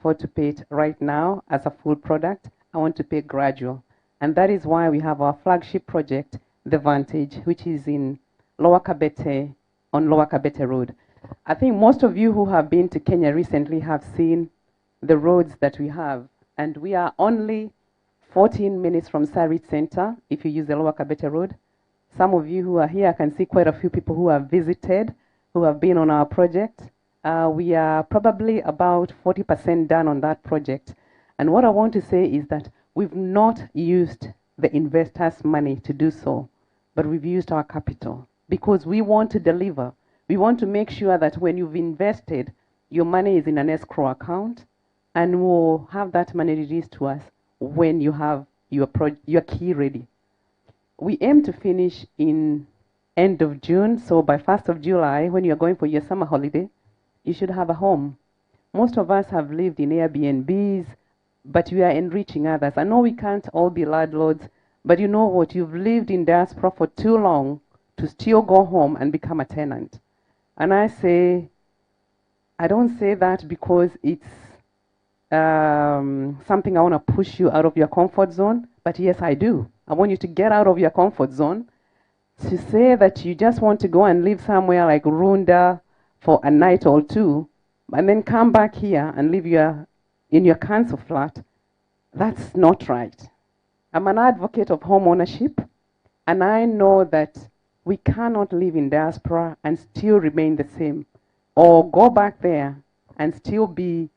afford to pay it right now as a full product. I want to pay gradual. And that is why we have our flagship project, The Vantage, which is in Lower Kabete, on Lower Kabete Road. I think most of you who have been to Kenya recently have seen the roads that we have. And we are only 14 minutes from Sarit Center, if you use the Lower Kabete Road. Some of you who are here, I can see quite a few people who have visited, who have been on our project. We are probably about 40% done on that project. And what I want to say is that we've not used the investors' money to do so, but we've used our capital because we want to deliver. We want to make sure that when you've invested, your money is in an escrow account, and we'll have that money released to us when you have your key ready. We aim to finish in end of June, so by 1st of July, when you're going for your summer holiday, you should have a home. Most of us have lived in Airbnbs, but we are enriching others. I know we can't all be landlords, but you know what? You've lived in diaspora for too long to still go home and become a tenant. And I don't say that because it's something I want to push you out of your comfort zone, but yes, I do. I want you to get out of your comfort zone, to say that you just want to go and live somewhere like Runda for a night or two, and then come back here and live in your council flat. That's not right. I'm an advocate of home ownership, and I know that we cannot live in diaspora and still remain the same, or go back there and still be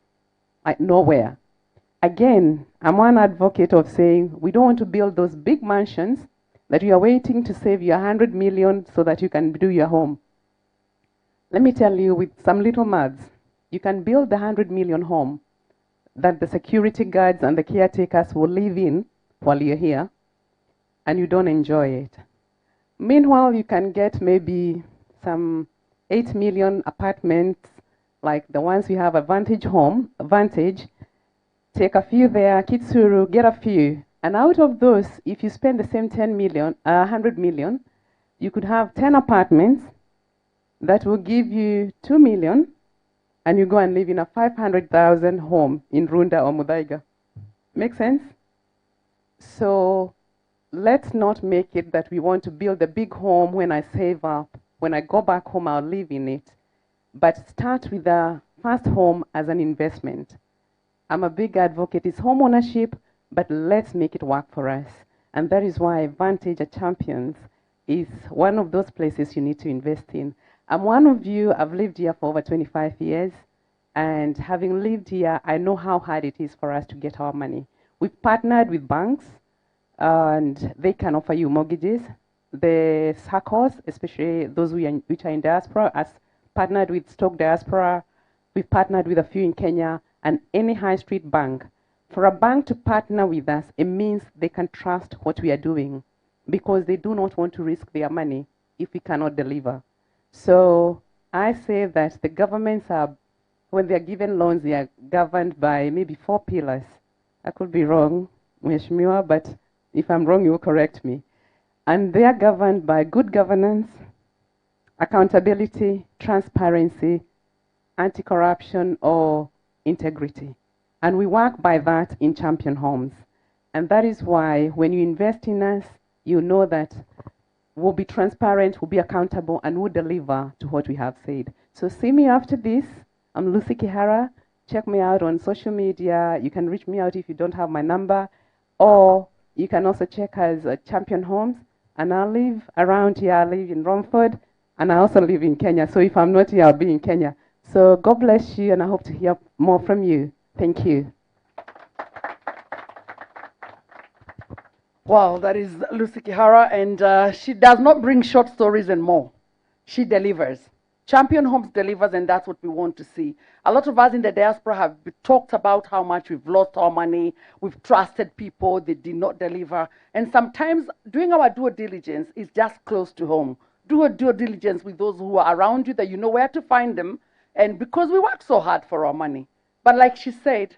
nowhere. Again, I'm one advocate of saying we don't want to build those big mansions that you are waiting to save your 100 million so that you can do your home. Let me tell you, with some little maths, you can build the 100 million home that the security guards and the caretakers will live in while you're here, and you don't enjoy it. Meanwhile, you can get maybe some 8 million apartments like the ones we have at Vantage, take a few there, Kitsuru, get a few. And out of those, if you spend the same 100 million, you could have 10 apartments that will give you 2 million, and you go and live in a 500,000 home in Runda or Muthaiga. Make sense? So let's not make it that we want to build a big home when I save up. When I go back home, I'll live in it. But start with the first home as an investment. I'm a big advocate. It's home ownership, but let's make it work for us. And that is why Vantage at Champions is one of those places you need to invest in. I'm one of you. I've lived here for over 25 years. And having lived here, I know how hard it is for us to get our money. We've partnered with banks, and they can offer you mortgages. The circles, especially those which are in diaspora, as partnered with Stoke Diaspora. We've partnered with a few in Kenya, and any high street bank. For a bank to partner with us, it means they can trust what we are doing because they do not want to risk their money if we cannot deliver. So I say that the governments are, when they are given loans, they are governed by maybe 4 pillars. I could be wrong, Mheshimiwa, but if I'm wrong, you will correct me. And they are governed by good governance, accountability, transparency, anti-corruption, or integrity. And we work by that in Champion Homes. And that is why when you invest in us, you know that we'll be transparent, we'll be accountable, and we'll deliver to what we have said. So see me after this. I'm Lucy Kiharu. Check me out on social media. You can reach me out if you don't have my number. Or you can also check us at Champion Homes. And I live around here. I live in Romford. And I also live in Kenya. So if I'm not here, I'll be in Kenya. So God bless you, and I hope to hear more from you. Thank you. Wow, that is Lucy Kiharu, and she does not bring short stories and more. She delivers. Champion Homes delivers, and that's what we want to see. A lot of us in the diaspora have talked about how much we've lost our money, we've trusted people, they did not deliver. And sometimes doing our due diligence is just close to home. Do a due diligence with those who are around you, that you know where to find them. And because we work so hard for our money. But like she said,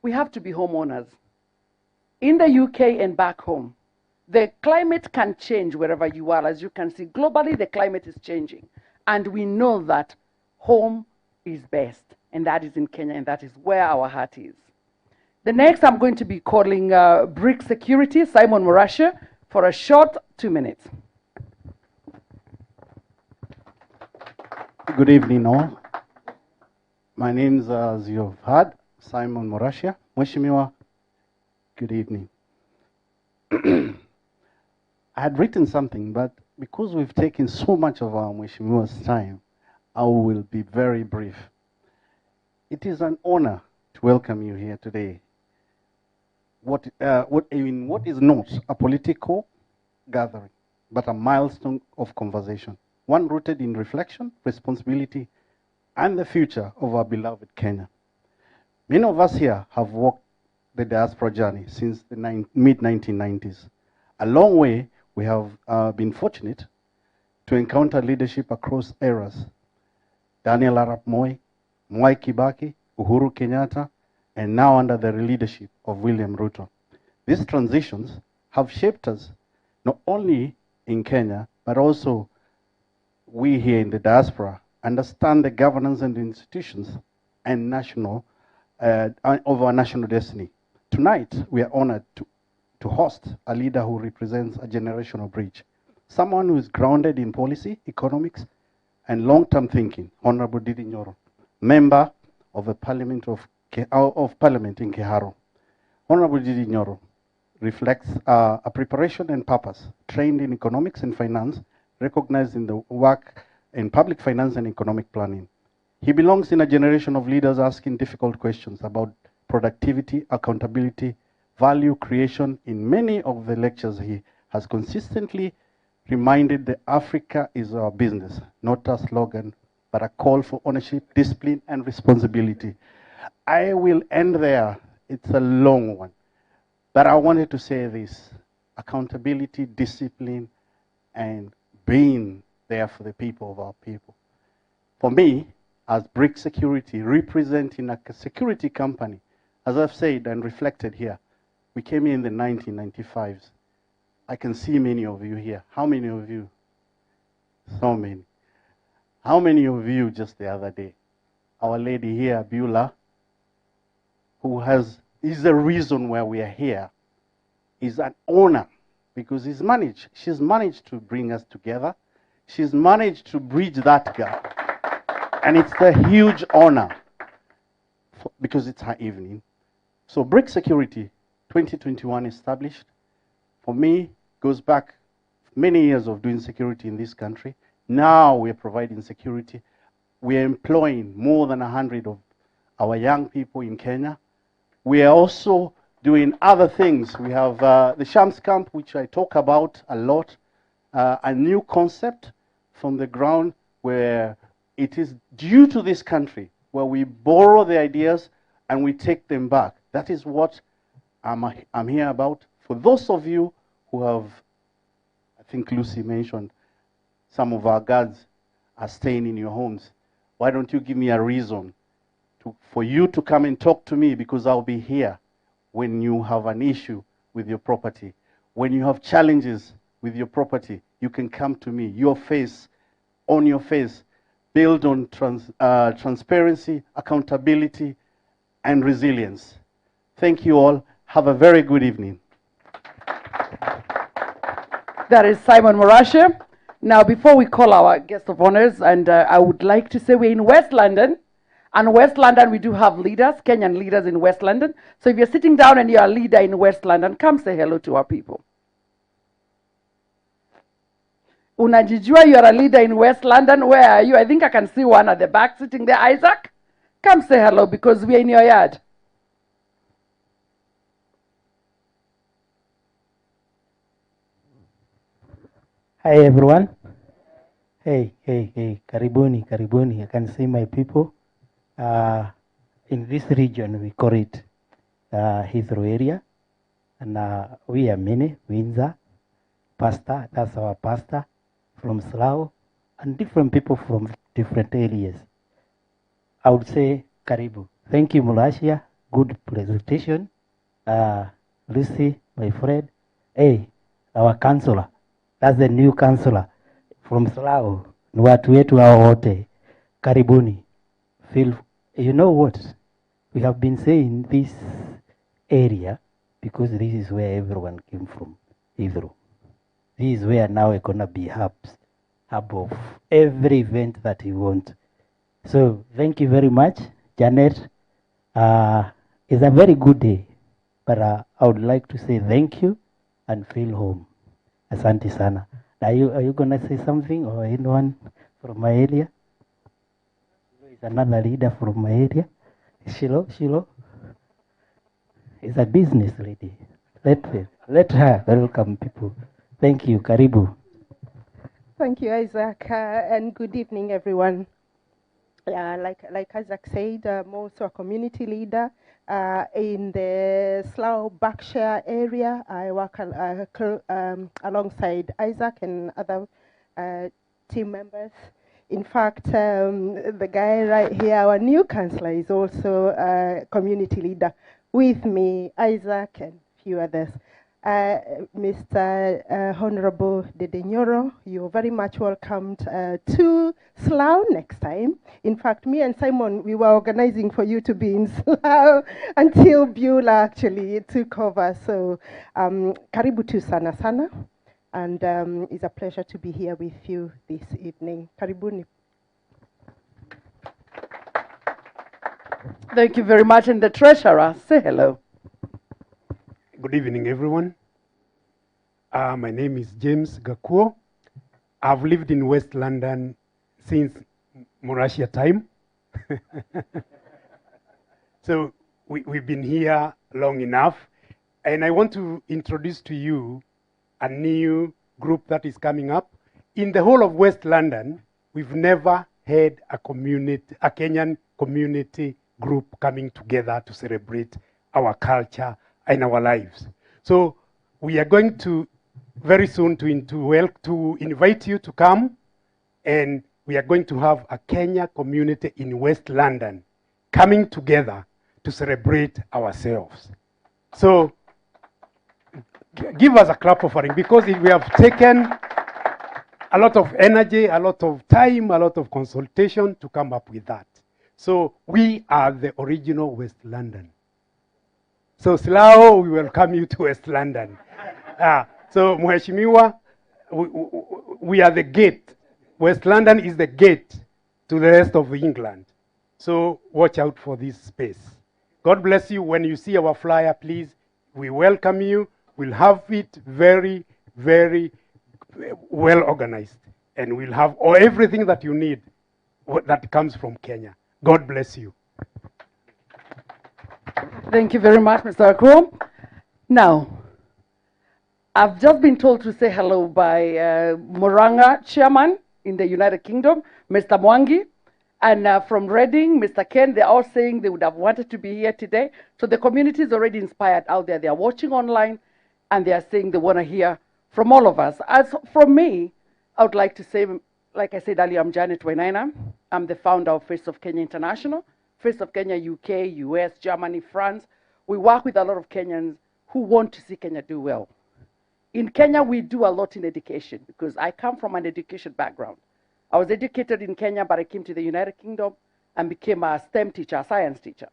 we have to be homeowners. In the UK and back home, the climate can change wherever you are. As you can see, globally, the climate is changing. And we know that home is best. and that is in Kenya, and that is where our heart is. The next, I'm going to be calling BRIC Security, Simon Murasha, for a short 2 minutes. Good evening, all. My name is, as you've heard, Simon Murasha. Mheshimiwa, good evening. I had written something, but because we've taken so much of our Mheshimiwa's time, I will be very brief. It is an honor to welcome you here today. What is not a political gathering, but a milestone of conversation, one rooted in reflection, responsibility, and the future of our beloved Kenya. Many of us here have walked the diaspora journey since the mid-1990s. A long way, we have been fortunate to encounter leadership across eras. Daniel Arap Moi, Mwai Kibaki, Uhuru Kenyatta, and now under the leadership of William Ruto. These transitions have shaped us, not only in Kenya, but also we here in the diaspora understand the governance and the institutions and national, of our national destiny. Tonight, we are honored to host a leader who represents a generational bridge, someone who is grounded in policy, economics, and long-term thinking, Honorable Ndindi Nyoro, member of the Parliament in Kiharu. Honorable Ndindi Nyoro reflects a preparation and purpose, trained in economics and finance, recognized in the work in public finance and economic planning. He belongs in a generation of leaders asking difficult questions about productivity, accountability, value creation. In many of the lectures, he has consistently reminded that Africa is our business, not a slogan, but a call for ownership, discipline, and responsibility. I will end there. It's a long one. But I wanted to say this: accountability, discipline, and being there for the people of our people. For me, as BRIC Security, representing a security company, as I've said and reflected here, we came in the 1995s. I can see many of you here. How many of you? So many. How many of you just the other day? Our lady here, Beulah, who is the reason why we are here, is an honor because she's managed to bring us together. She's managed to bridge that gap. And it's a huge honor because it's her evening. So BRIC Security 2021 established, for me, goes back many years of doing security in this country. Now we're providing security. We're employing more than 100 of our young people in Kenya. We are also doing other things. We have the Shams Camp, which I talk about a lot, a new concept from the ground where it is due to this country, where we borrow the ideas and we take them back. That is what I'm here about. For those of you who have, I think Lucy mentioned, some of our guards are staying in your homes. Why don't you give me a reason for you to come and talk to me, because I'll be here when you have an issue with your property. When you have challenges with your property, you can come to me. Your face, on your face, build on transparency, accountability, and resilience. Thank you all. Have a very good evening. That is Simon Murasha. Now, before we call our guest of honors, and I would like to say we're in West London. And West London, we do have leaders, Kenyan leaders in West London. So if you're sitting down and you're a leader in West London, come say hello to our people. Unajijua, you're a leader in West London. Where are you? I think I can see one at the back sitting there. Isaac, come say hello because we're in your yard. Hi everyone. Hey, karibuni, karibuni. I can see my people. In this region, we call it Heathrow area. And we are many, Windsor, pastor, that's our pastor, from Slough, and different people from different areas. I would say, karibu. Thank you, Murasha. Good presentation. Lucy, my friend. Hey, our counselor. That's the new counselor from Slough. Ni watu wetu hao wote. Karibuni. Feel You know what? We have been saying this area because this is where everyone came from, Heathrow. This is where now we're going to be hub of every event that you want. So thank you very much, Janet. It's a very good day, but I would like to say thank you and feel home. Asante sana. Are you going to say something, or anyone from my area? Is another leader from my area. Shilo is a business lady. Let her welcome people. Thank you. Karibu. Thank you, Isaac, and good evening, everyone. Like Isaac said, I'm also a community leader in the Slough Berkshire area. I work alongside Isaac and other team members. In fact, the guy right here, our new councillor, is also a community leader with me, Isaac, and a few others. Mr. Honorable Ndindi Nyoro, you're very much welcomed to Slough next time. In fact, me and Simon, we were organizing for you to be in Slough until Beulah actually took over. So, karibu tu sana sana. And it's a pleasure to be here with you this evening. Karibuni. Thank you very much. And the treasurer, say hello. Good evening, everyone. My name is James Gakuo. I've lived in West London since Morashia time. So we've been here long enough. And I want to introduce to you a new group that is coming up. In the whole of West London, we've never had a Kenyan community group coming together to celebrate our culture and our lives. So we are going to very soon to invite you to come, and we are going to have a Kenya community in West London coming together to celebrate ourselves. So give us a clap offering, because we have taken a lot of energy, a lot of time, a lot of consultation to come up with that. So we are the original West London. So Slough, we welcome you to West London. So Mheshimiwa, we are the gate. West London is the gate to the rest of England. So watch out for this space. God bless you. When you see our flyer, please, we welcome you. We'll have it very, very well organized. And we'll have everything that you need that comes from Kenya. God bless you. Thank you very much, Mr. Akro. Now, I've just been told to say hello by Muranga chairman in the United Kingdom, Mr. Mwangi, and from Reading, Mr. Ken. They're all saying they would have wanted to be here today. So the community is already inspired out there. They are watching online, and they are saying they want to hear from all of us. As from me, I would like to say, like I said earlier, I'm Janet Wainaina. I'm the founder of Face of Kenya International. Face of Kenya, UK, US, Germany, France. We work with a lot of Kenyans who want to see Kenya do well. In Kenya, we do a lot in education, because I come from an education background. I was educated in Kenya, but I came to the United Kingdom and became a STEM teacher, a science teacher.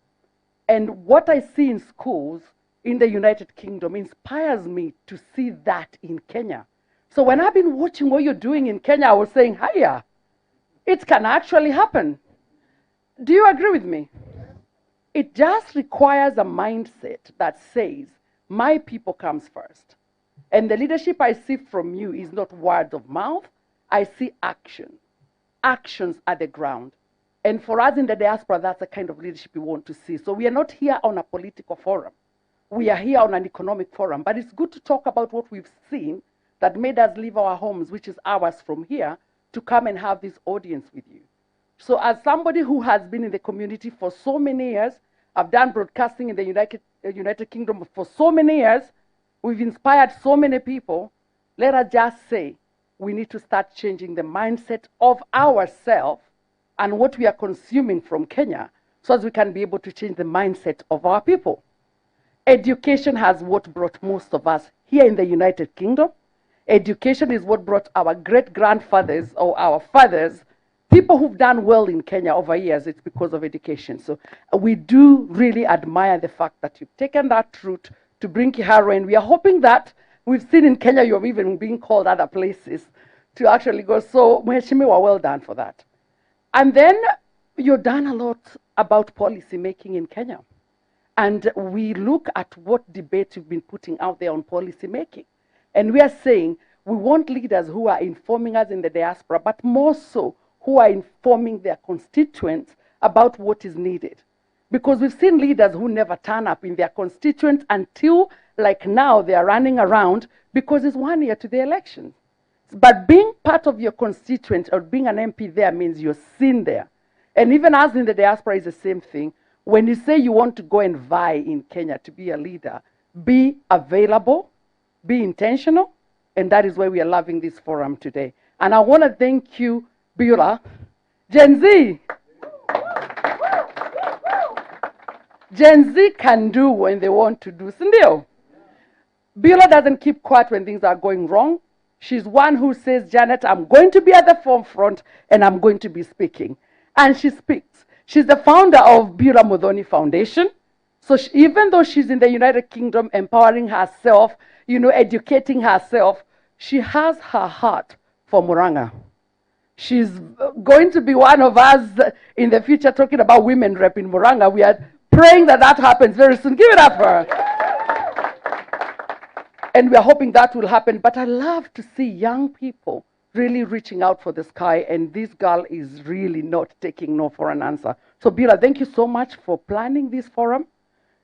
And what I see in schools in the United Kingdom inspires me to see that in Kenya. So when I've been watching what you're doing in Kenya, I was saying, hiya, it can actually happen. Do you agree with me? It just requires a mindset that says, my people comes first. And the leadership I see from you is not word of mouth. I see action. Actions are the ground. And for us in the diaspora, that's the kind of leadership we want to see. So we are not here on a political forum. We are here on an economic forum. But it's good to talk about what we've seen that made us leave our homes, which is ours from here, to come and have this audience with you. So as somebody who has been in the community for so many years, I've done broadcasting in the United Kingdom for so many years, we've inspired so many people. Let us just say, we need to start changing the mindset of ourselves and what we are consuming from Kenya, so as we can be able to change the mindset of our people. Education has what brought most of us here in the United Kingdom. Education is what brought our great-grandfathers or our fathers people who've done well in Kenya over years, it's because of education. So we do really admire the fact that you've taken that route to bring Kiharu, and we are hoping that we've seen in Kenya you're even being called other places to actually go. So Mheshimiwa, well done for that. And then you've done a lot about policy making in Kenya. And we look at what debate you've been putting out there on policy making. And we are saying we want leaders who are informing us in the diaspora, but more so who are informing their constituents about what is needed. Because we've seen leaders who never turn up in their constituents until, like now, they are running around because it's 1 year to the elections. But being part of your constituent or being an MP there means you're seen there. And even as in the diaspora is the same thing. When you say you want to go and vie in Kenya to be a leader, be available, be intentional, and that is why we are loving this forum today. And I want to thank you, Beulah. Gen Z. Gen Z can do when they want to do. Sindio? Beulah doesn't keep quiet when things are going wrong. She's one who says, Janet, I'm going to be at the forefront and I'm going to be speaking. And she speaks. She's the founder of Beulah Muthoni Foundation. So even though she's in the United Kingdom, empowering herself, educating herself, she has her heart for Murang'a. She's going to be one of us in the future talking about women rep in Murang'a. We are praying that that happens very soon. Give it up for her. And we are hoping that will happen. But I love to see young people really reaching out for the sky, and this girl is really not taking no for an answer. So Beulah, thank you so much for planning this forum.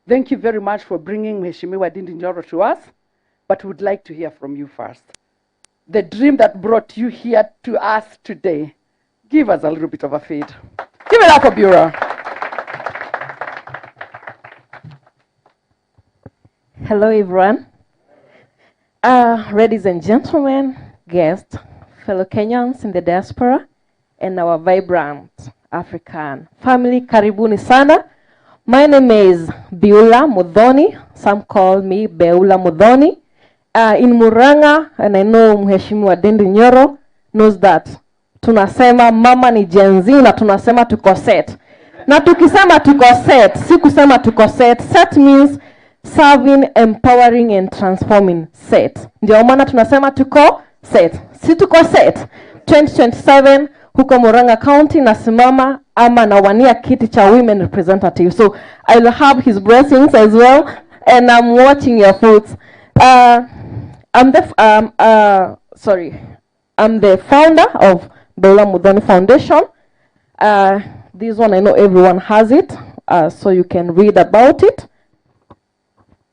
Thank you very much for bringing Mheshimiwa Ndindi Nyoro to us, but we'd like to hear from you first. The dream that brought you here to us today, give us a little bit of a feed. Give it up for Beulah. Hello everyone. Ladies and gentlemen, guests, fellow Kenyans in the diaspora, and our vibrant African family, karibuni sana. My name is Beulah Muthoni. Some call me Beulah Muthoni. In Murang'a, and I know Mheshimiwa Ndindi Nyoro knows that. Tunasema mama ni Gen Z na tunasema tuko set. Na tukisema tuko set, si kusema tuko set. Set means serving, empowering and transforming. Set. Ndio maana tunasema tuko set. Si tuko set. 2027 huko Murang'a County nasimama ama nawania kiti cha women representative. So I will have his blessings as well, and I'm watching your foods. I'm the founder of Beulah Muthoni Foundation. This one I know everyone has it, so you can read about it.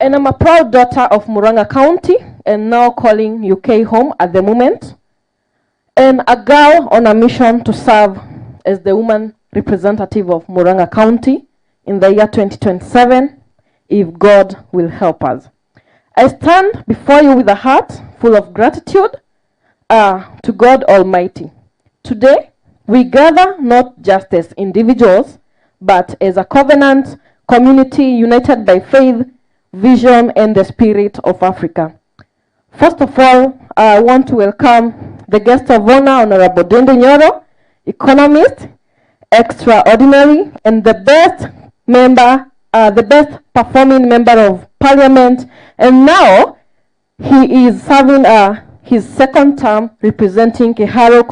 And I'm a proud daughter of Murang'a County and now calling UK home at the moment. And a girl on a mission to serve as the woman representative of Murang'a County in the year 2027, if God will help us. I stand before you with a heart full of gratitude to God Almighty. Today, we gather not just as individuals, but as a covenant community united by faith, vision, and the spirit of Africa. First of all, I want to welcome the guest of honor, Honorable Ndindi Nyoro, economist, extraordinary, and the best performing member of parliament, and now he is serving his second term representing Kiharu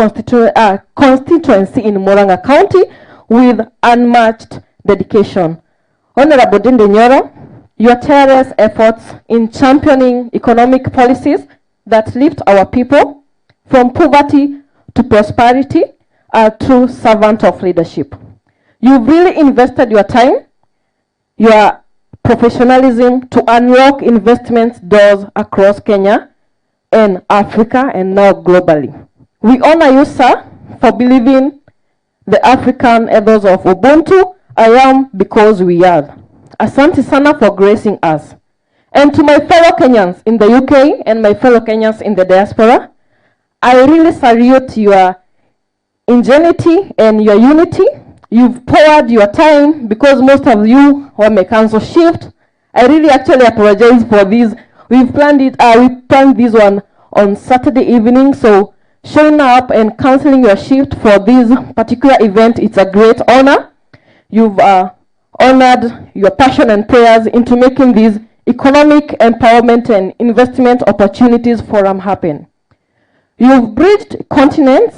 constituency in Murang'a County with unmatched dedication. Honorable Ndindi Nyoro, your tireless efforts in championing economic policies that lift our people from poverty to prosperity are true servant of leadership. You've really invested your time, your professionalism to unlock investment doors across Kenya and Africa and now globally. We honor you, sir, for believing the African ethos of Ubuntu. I am because we are. Asante sana for gracing us. And to my fellow Kenyans in the UK and my fellow Kenyans in the diaspora, I really salute your ingenuity and your unity. You've poured your time because most of you were cancel shift. I really actually apologize for this. We planned this one on Saturday evening, so showing up and canceling your shift for this particular event. It's a great honor. You've honored your passion and prayers into making these economic empowerment and investment opportunities forum happen. You've bridged continents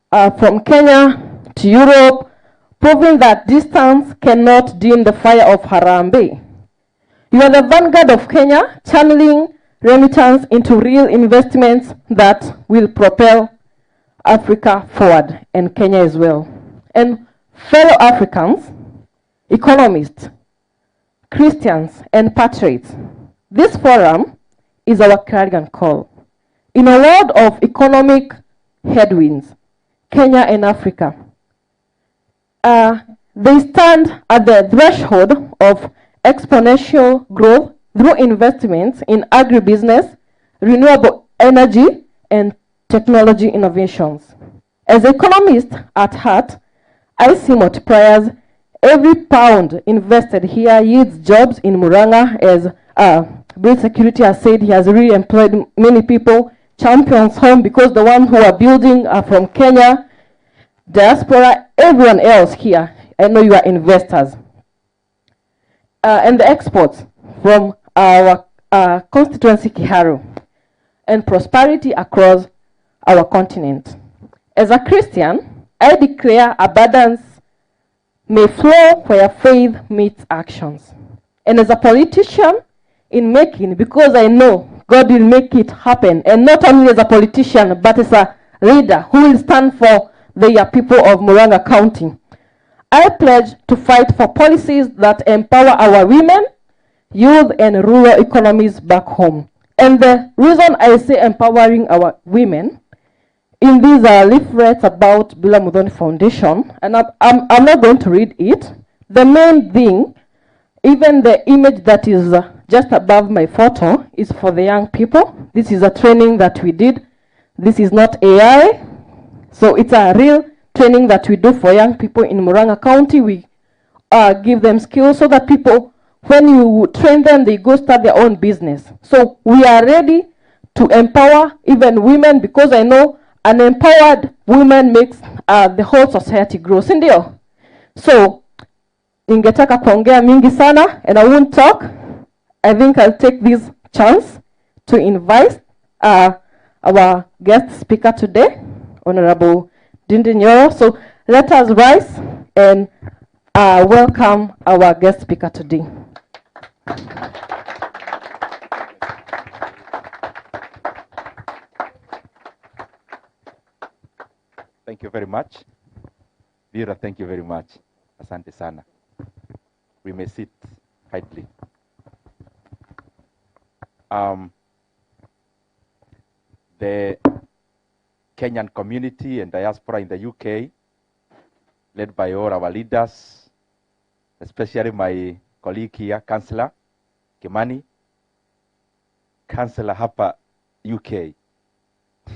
from Kenya to Europe, proving that distance cannot dim the fire of Harambee. You are the vanguard of Kenya, channeling remittance into real investments that will propel Africa forward, and Kenya as well. And fellow Africans, economists, Christians, and patriots, this forum is our clarion call. In a world of economic headwinds, Kenya and Africa, they stand at the threshold of exponential growth through investments in agribusiness, renewable energy, and technology innovations. As economist at heart, I see multipliers. Every pound invested here yields jobs in Muranga, as Bill Security has said. He has really employed many people. Champions Home, because the ones who are building are from Kenya. Diaspora, everyone else here, I know you are investors. And the exports from our constituency Kiharu, and prosperity across our continent. As a Christian, I declare abundance may flow where faith meets actions. And as a politician, in making, because I know God will make it happen, and not only as a politician, but as a leader who will stand for the people of Muranga County, I pledge to fight for policies that empower our women, youth, and rural economies back home. And the reason I say empowering our women, in these leaflets about Bila Mudhoni Foundation, and I'm not going to read it. The main thing, even the image that is just above my photo, is for the young people. This is a training that we did. This is not AI. So it's a real training that we do for young people in Muranga County. We give them skills so that people, when you train them, they go start their own business. So we are ready to empower even women, because I know an empowered woman makes the whole society grow. Sindio? So, ningetaka kuongea mingi sana, and I won't talk. I think I'll take this chance to invite our guest speaker today, Honorable Ndindi Nyoro. So let us rise and welcome our guest speaker today. Thank you very much. Vera, thank you very much. Asante sana. We may sit quietly. The Kenyan community and diaspora in the UK, led by all our leaders, especially my colleague here, Councillor Kimani, Councillor hapa UK.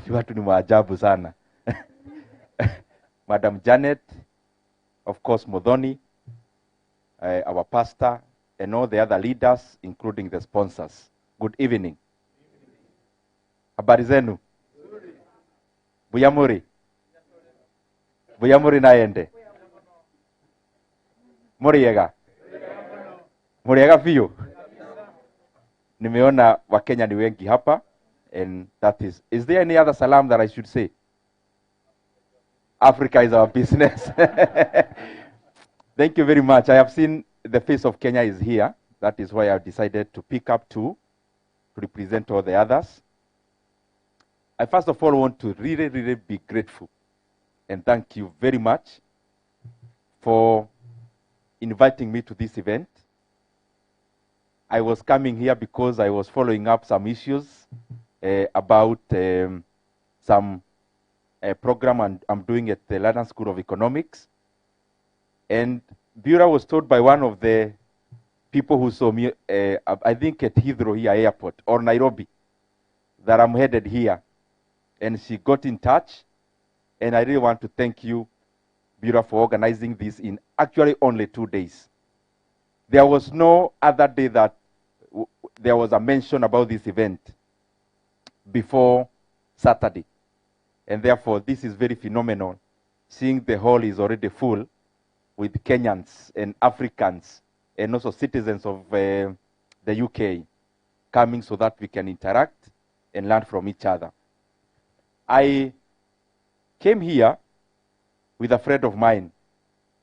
Watu ni maajabu sana. Madam Janet, of course Mudhoni, our pastor, and all the other leaders, including the sponsors. Good evening. Habari zenu? Buyamuri. Buyamuri naende. Muriega. Muriega fiyo. Nimeona Wakenya ni wengi hapa, and that is there any other salam that I should say? Africa is our business. Thank you very much. I have seen the face of Kenya is here. That is why I've decided to pick up two to represent all the others. I first of all want to really be grateful and thank you very much for inviting me to this event. I was coming here because I was following up some issues about some program I'm doing at the London School of Economics. And Bura was told by one of the people who saw me, I think at Heathrow here airport, or Nairobi, that I'm headed here. And she got in touch, and I really want to thank you, Bura, for organizing this in actually only 2 days. There was no other day that there was a mention about this event before Saturday. And therefore, this is very phenomenal, seeing the hall is already full with Kenyans and Africans and also citizens of the UK coming so that we can interact and learn from each other. I came here with a friend of mine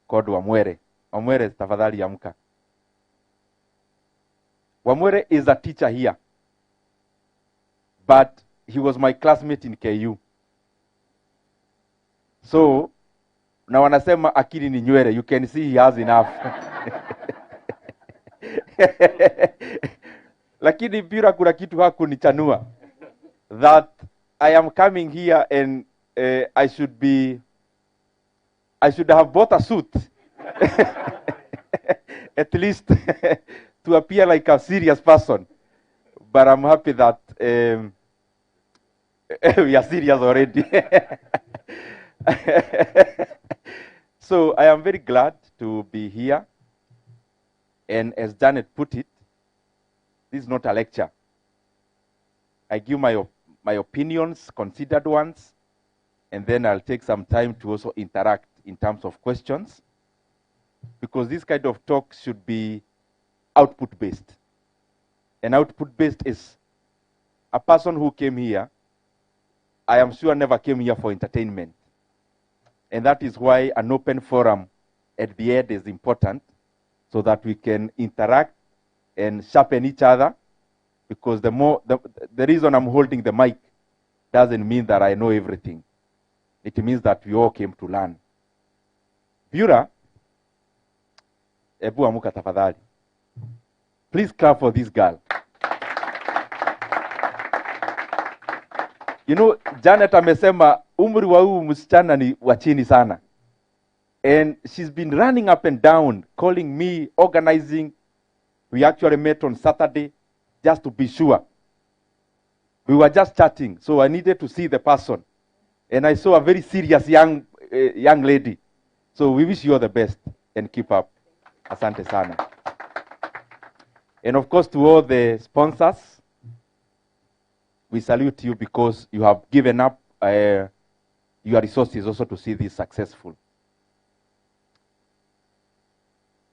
called Wamwere. Wamwere, tafadhali amka. Wamwere is a teacher here, but he was my classmate in KU. So, na wanasema akili ni nywele. You can see he has enough. Lakini mpira kuna kitu hakunichanua. That I am coming here and I should have bought a suit. At least to appear like a serious person. But I'm happy that we are serious already. So I am very glad to be here. And as Janet put it, this is not a lecture. I give my opinions, considered ones, and then I'll take some time to also interact in terms of questions, because this kind of talk should be output-based. And output-based is a person who came here, I am sure never came here for entertainment. And that is why an open forum at the end is important, so that we can interact and sharpen each other, because the reason I'm holding the mic doesn't mean that I know everything. It means that we all came to learn. Bura, ebu amuka tafadhali. Please clap for this girl. You know, Janet amesema umri wa huyu msichana ni wa chini sana. And she's been running up and down, calling me, organizing. We actually met on Saturday just to be sure. We were just chatting, so I needed to see the person. And I saw a very serious young lady. So we wish you all the best and keep up. Asante sana. And of course, to all the sponsors, we salute you because you have given up your resources also to see this successful.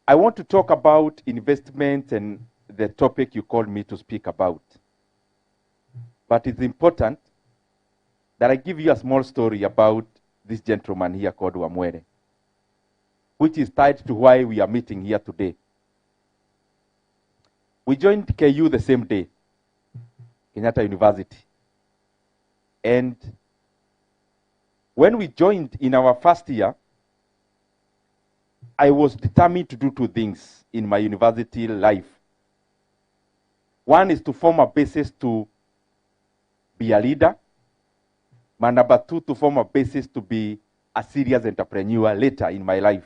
I want to talk about investment and the topic you called me to speak about. But it's important that I give you a small story about this gentleman here called Wamwere, which is tied to why we are meeting here today. We joined KU the same day, Kenyatta University. And when we joined in our first year, I was determined to do two things in my university life. One is to form a basis to be a leader. And number two, to form a basis to be a serious entrepreneur later in my life.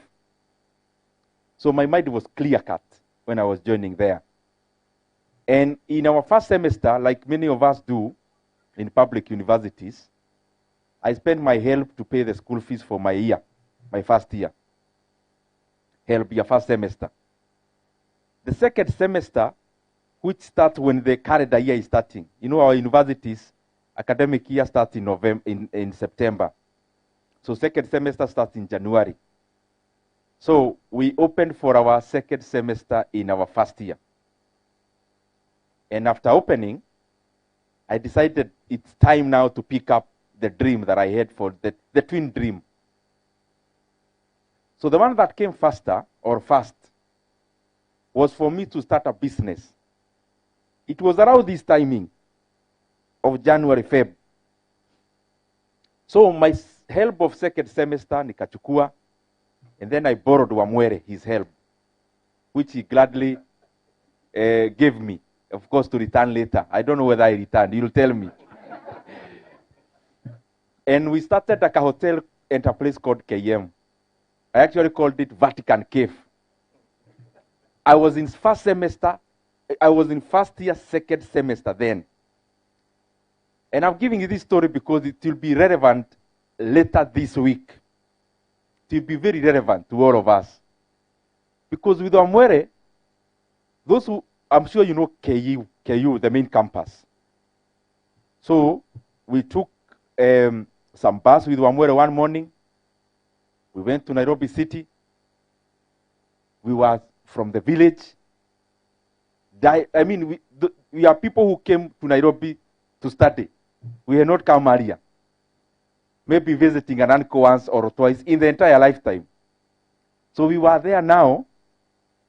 So my mind was clear-cut when I was joining there. And in our first semester, like many of us do in public universities, I spent my help to pay the school fees for my first year. Help your first semester. The second semester, which starts when the calendar year is starting. You know, our universities, academic year starts in in September. So second semester starts in January. So we opened for our second semester in our first year. And after opening, I decided it's time now to pick up the dream that I had for the twin dream. So the one that came first was for me to start a business. It was around this timing of January, Feb. So my help of second semester, nikachukua, and then I borrowed Wamwere his help, which he gladly gave me, of course, to return later. I don't know whether I returned. You'll tell me. And we started like a hotel and a place called KM. I actually called it Vatican Cave. I was in first year, second semester then. And I'm giving you this story because it will be relevant later this week. It will be very relevant to all of us. Because with Wamwere, those who, I'm sure you know KU, the main campus. So we took some bus with Wamwere one morning. We went to Nairobi City. We were from the village. We are people who came to Nairobi to study. We had not come earlier. Maybe visiting an uncle once or twice in the entire lifetime. So we were there now.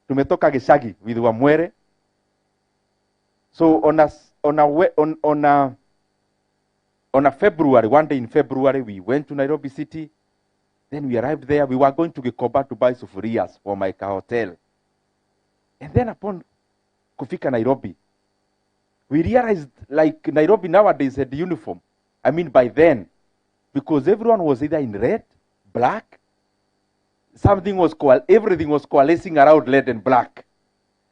Tumetoka Geshagi with Wamwere. So on a February, one day in February, we went to Nairobi City. Then we arrived there. We were going to Gikoba to buy sufurias for my hotel. And then upon kufika Nairobi, we realized like Nairobi nowadays had the uniform. I mean by then, because everyone was either in red, black, everything was coalescing around red and black.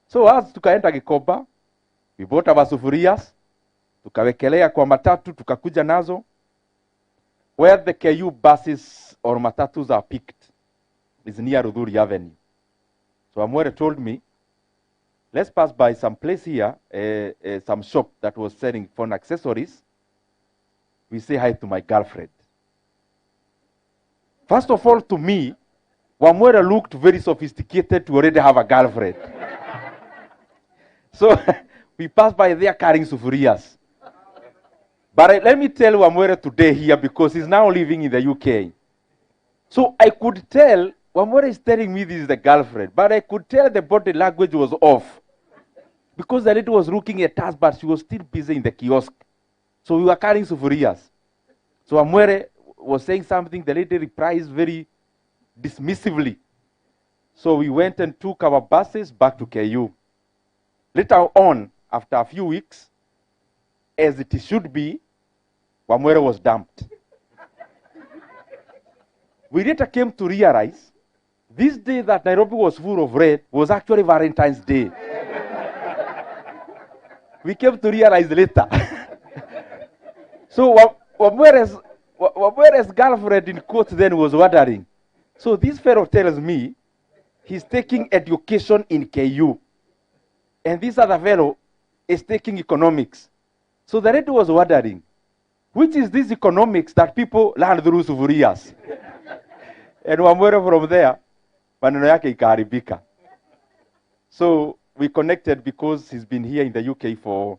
So as tukaenda Gikoba, we bought our sufurias, tukawekelea kwa matatu, tukakuja nazo. Where the KU buses or matatus are picked is near Rudhuri Avenue. So Amwere told me, let's pass by some place here, some shop that was selling phone accessories. We say hi to my girlfriend. First of all, to me, Wamwere looked very sophisticated to already have a girlfriend. So we passed by there carrying sufurias. But let me tell Wamwere today here, because he's now living in the UK. So I could tell, Wamwere is telling me this is the girlfriend, but I could tell the body language was off. Because the lady was looking at us, but she was still busy in the kiosk. So we were carrying sufurias. So Wamwere was saying something, the lady replied very dismissively. So we went and took our buses back to KU. Later on, after a few weeks, as it should be, Wamwere was dumped. We later came to realize this day that Nairobi was full of red was actually Valentine's Day. We came to realize later. So Wamwere's girlfriend in quotes then was wondering. So this fellow tells me he's taking education in KU. And this other fellow is taking economics. So the lady was wondering, which is this economics that people learn through sufurias? And Wamwere from there, maneno yake ikaharibika. So we connected because he's been here in the UK for,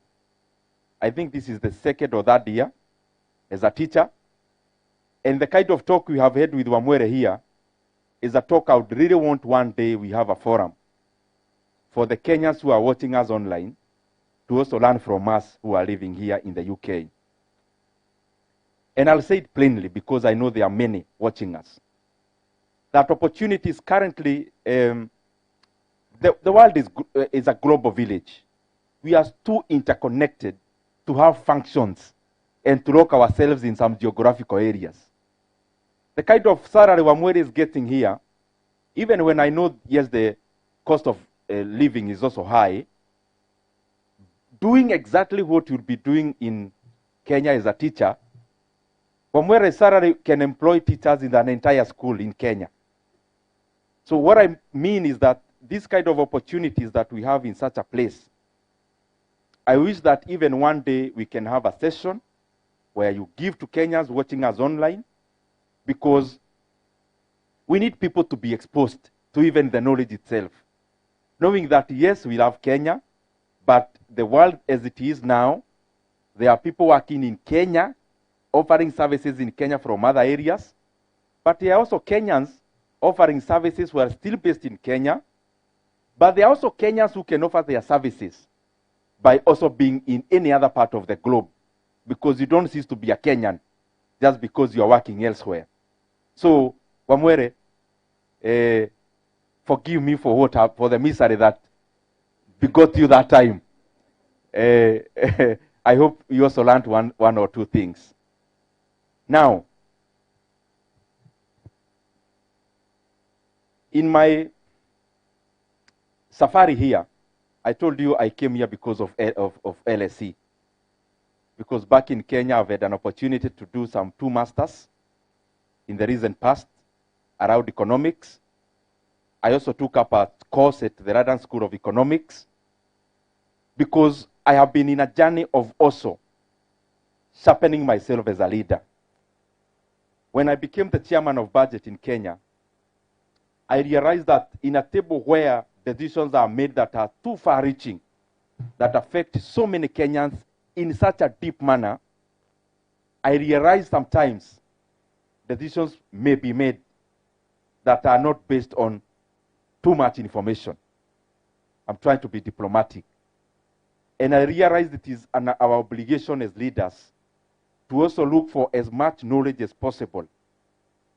I think this is the second or third year as a teacher. And the kind of talk we have had with Wamwere here is a talk I would really want one day we have a forum for the Kenyans who are watching us online to also learn from us who are living here in the UK. And I'll say it plainly because I know there are many watching us. That opportunity is currently, the world is a global village. We are too interconnected to have functions and to lock ourselves in some geographical areas. The kind of salary Wamwere is getting here, even when I know, yes, the cost of living is also high, doing exactly what you'll be doing in Kenya as a teacher, Wamwere's salary can employ teachers in an entire school in Kenya. So what I mean is that these kind of opportunities that we have in such a place, I wish that even one day we can have a session where you give to Kenyans watching us online, because we need people to be exposed to even the knowledge itself. Knowing that, yes, we love Kenya, but the world as it is now, there are people working in Kenya, offering services in Kenya from other areas, but there are also Kenyans offering services who are still based in Kenya, but there are also Kenyans who can offer their services by also being in any other part of the globe, because you don't cease to be a Kenyan just because you are working elsewhere. So, Wamwere, forgive me for for the misery that begot you that time. I hope you also learned one or two things. Now, in my safari here, I told you I came here because of LSE. Because back in Kenya, I've had an opportunity to do some 2 masters in the recent past around economics. I also took up a course at the London School of Economics, because I have been in a journey of also sharpening myself as a leader. when I became the chairman of budget in Kenya, I realized that in a table where decisions are made that are too far-reaching, that affect so many Kenyans in such a deep manner, I realized sometimes decisions may be made that are not based on too much information. I'm trying to be diplomatic. And I realized it is our obligation as leaders to also look for as much knowledge as possible,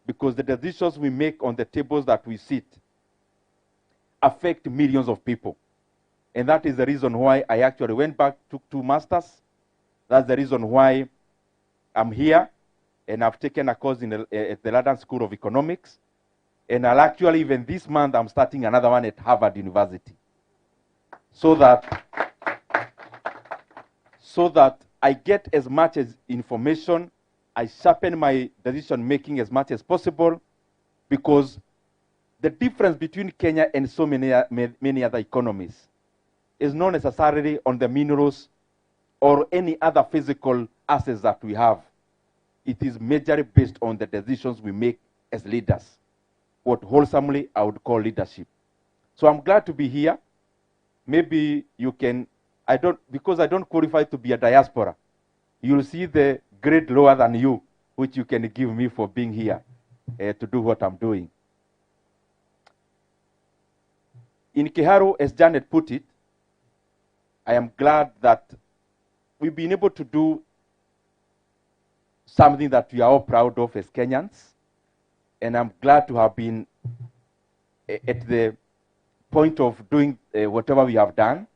because the decisions we make on the tables that we sit affect millions of people. And that is the reason why I actually went back, took 2 masters. That's the reason why I'm here, and I've taken a course at the London School of Economics. And I'll actually, even this month, I'm starting another one at Harvard University. So that I get as much as information, I sharpen my decision making as much as possible, because the difference between Kenya and so many other economies is not necessarily on the minerals or any other physical assets that we have. It is majorly based on the decisions we make as leaders, what wholesomely I would call leadership. So I'm glad to be here. Maybe you can, because I don't qualify to be a diaspora, you'll see the grade lower than you, which you can give me for being here to do what I'm doing. In Kiharu, as Janet put it, I am glad that we've been able to do something that we are all proud of as Kenyans. And I'm glad to have been at the point of doing whatever we have done.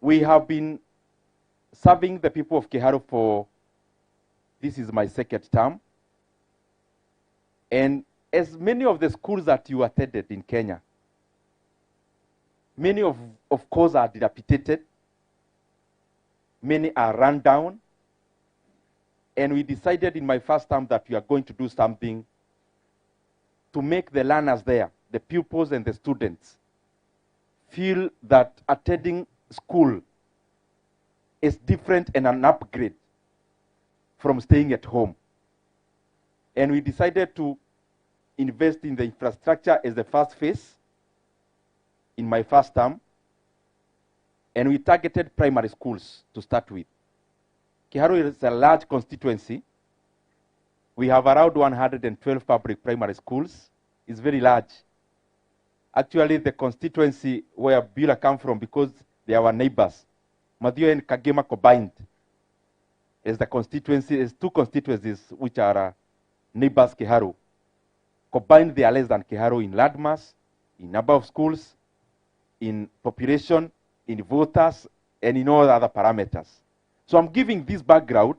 We have been serving the people of Kiharu for, this is my 2nd term. And as many of the schools that you attended in Kenya, many of course are dilapidated, many are run down, and we decided in my 1st term that we are going to do something to make the learners there, the pupils and the students, feel that attending school is different and an upgrade from staying at home. And we decided to invest in the infrastructure as the first phase in my 1st term. And we targeted primary schools to start with. Kiharu is a large constituency. We have around 112 public primary schools. It's very large. Actually, the constituency where Bula come from, because they are our neighbors, Madio and Kagema combined, is the constituency, is 2 constituencies which are neighbors Kiharu. Combined, they are less than Kiharu in landmass, in number of schools, in population, in voters, and in all other parameters. So I'm giving this background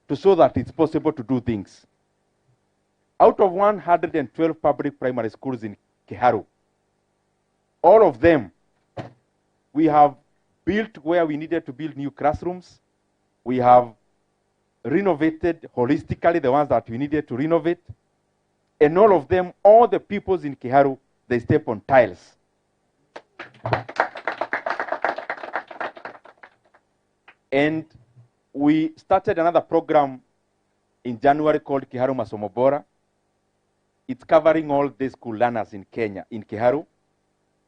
to show that it's possible to do things. Out of 112 public primary schools in Kiharu, all of them, we have built where we needed to build new classrooms. We have renovated holistically the ones that we needed to renovate. And all of them, all the pupils in Kiharu, they step on tiles. And we started another program in January called Kiharu Masomo Bora. It's covering all the school learners in Kenya, in Kiharu,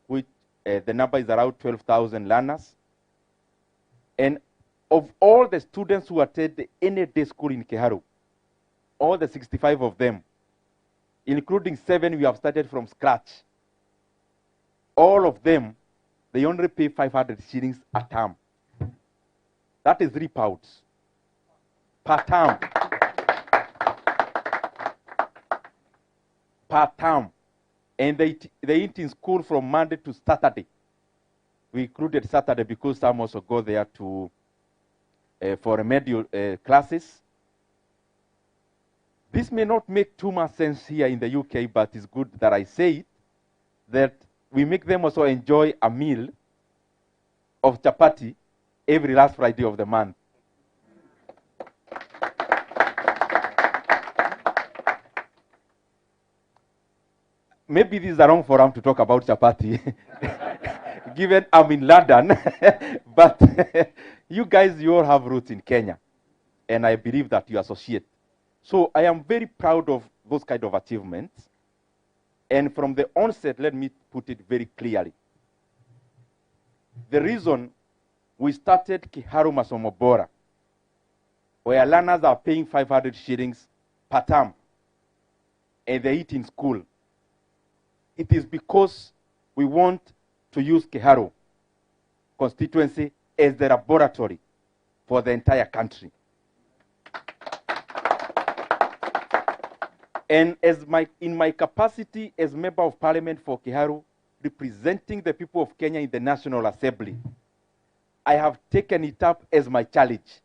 which the number is around 12,000 learners. And of all the students who attend any day school in Kiharu, all the 65 of them, including 7 we have started from scratch, all of them, they only pay 500 shillings a term. That is 3 pounds per term. Per term. And they eat in school from Monday to Saturday. We included Saturday because some also go there to for remedial classes. This may not make too much sense here in the UK, but it's good that I say it, that we make them also enjoy a meal of chapati every last Friday of the month. Maybe this is the wrong forum to talk about chapati, given I'm in London, but you guys, you all have roots in Kenya. and I believe that you associate. So I am very proud of those kind of achievements. And from the onset, let me put it very clearly. The reason we started Kiharu Masomo Bora, where learners are paying 500 shillings per term, and they eat in school, it is because we want to use Kiharu constituency as the laboratory for the entire country. And in my capacity as Member of Parliament for Kiharu, representing the people of Kenya in the National Assembly, I have taken it up as my challenge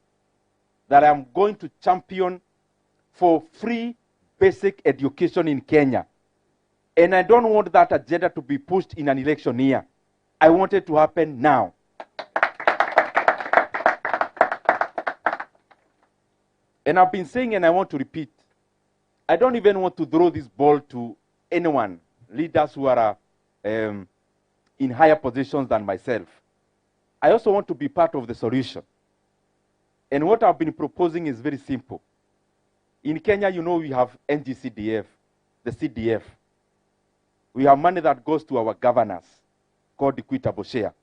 that I am going to champion for free basic education in Kenya. And I don't want that agenda to be pushed in an election year. I want it to happen now. And I've been saying, and I want to repeat, I don't even want to throw this ball to anyone, leaders who are in higher positions than myself. I also want to be part of the solution. And what I've been proposing is very simple. In Kenya, you know, we have NGCDF, the CDF. We have money that goes to our governors, called equitable share.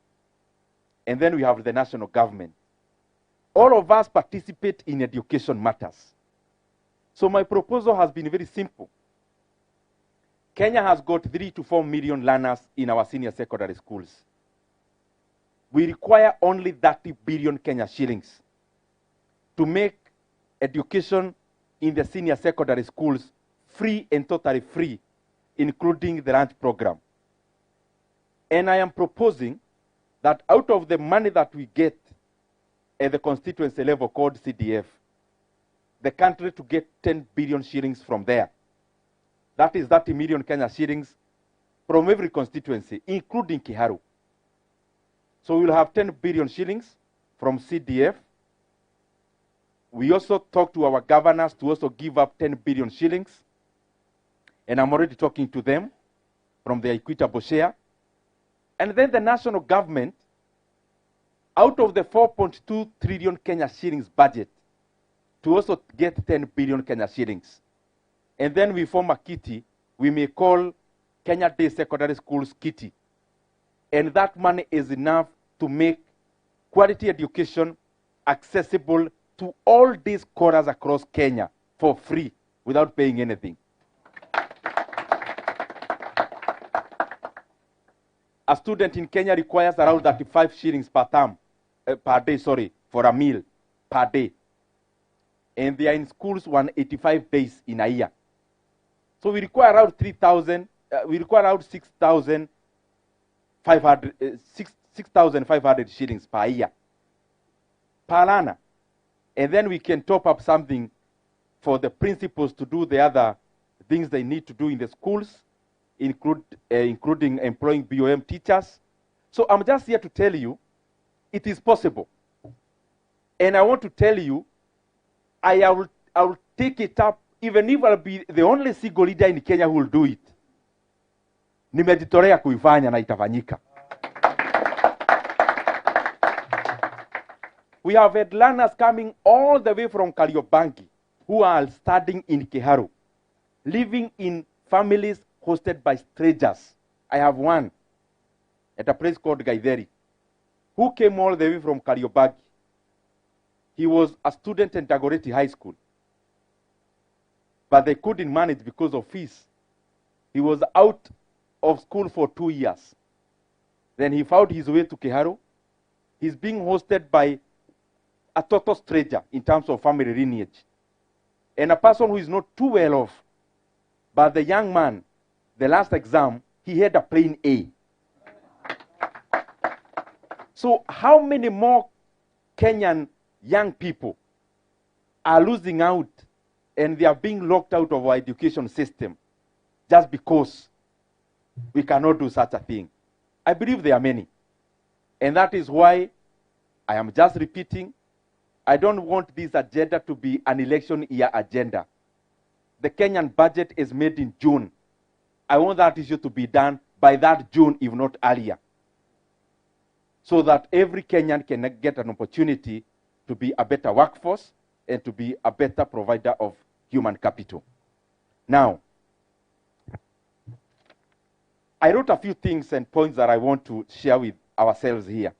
And then we have the national government. All of us participate in education matters. So my proposal has been very simple. Kenya has got 3 to 4 million learners in our senior secondary schools. We require only 30 billion Kenya shillings to make education in the senior secondary schools free and totally free, including the lunch program. And I am proposing that out of the money that we get at the constituency level called CDF, the country to get 10 billion shillings from there. That is 30 million Kenya shillings from every constituency, including Kiharu. So we'll have 10 billion shillings from CDF. We also talk to our governors to also give up 10 billion shillings. And I'm already talking to them from the equitable share. And then the national government, out of the 4.2 trillion Kenya shillings budget, to also get 10 billion Kenya shillings. And then we form a kitty we may call Kenya Day Secondary Schools kitty. And that money is enough to make quality education accessible to all these quarters across Kenya for free without paying anything. A student in Kenya requires around 35 shillings per term, per day, for a meal per day. And they are in schools 185 days in a year. So we require around 6,500 shillings per year, per learner. And then we can top up something for the principals to do the other things they need to do in the schools, including employing BOM teachers. So I'm just here to tell you, it is possible. And I want to tell you, I will take it up, even if I'll be the only single leader in Kenya who will do it. Nimejitolea kuifanya na itafanyika. We have had learners coming all the way from Kariobangi who are studying in Kiharu, living in families hosted by strangers. I have one at a place called Gaideri, who came all the way from Kariobangi. He was a student in Dagoretti High School, but they couldn't manage because of fees. He was out of school for 2 years. Then he found his way to Kiharu. He's being hosted by a total stranger in terms of family lineage, and a person who is not too well off. But the young man, the last exam, he had a plain A. So how many more Kenyan young people are losing out and they are being locked out of our education system just because we cannot do such a thing? I believe there are many. And that is why I am just repeating, I don't want this agenda to be an election year agenda. The Kenyan budget is made in June. I want that issue to be done by that June, if not earlier, so that every Kenyan can get an opportunity to be a better workforce, and to be a better provider of human capital. Now, I wrote a few things and points that I want to share with ourselves here.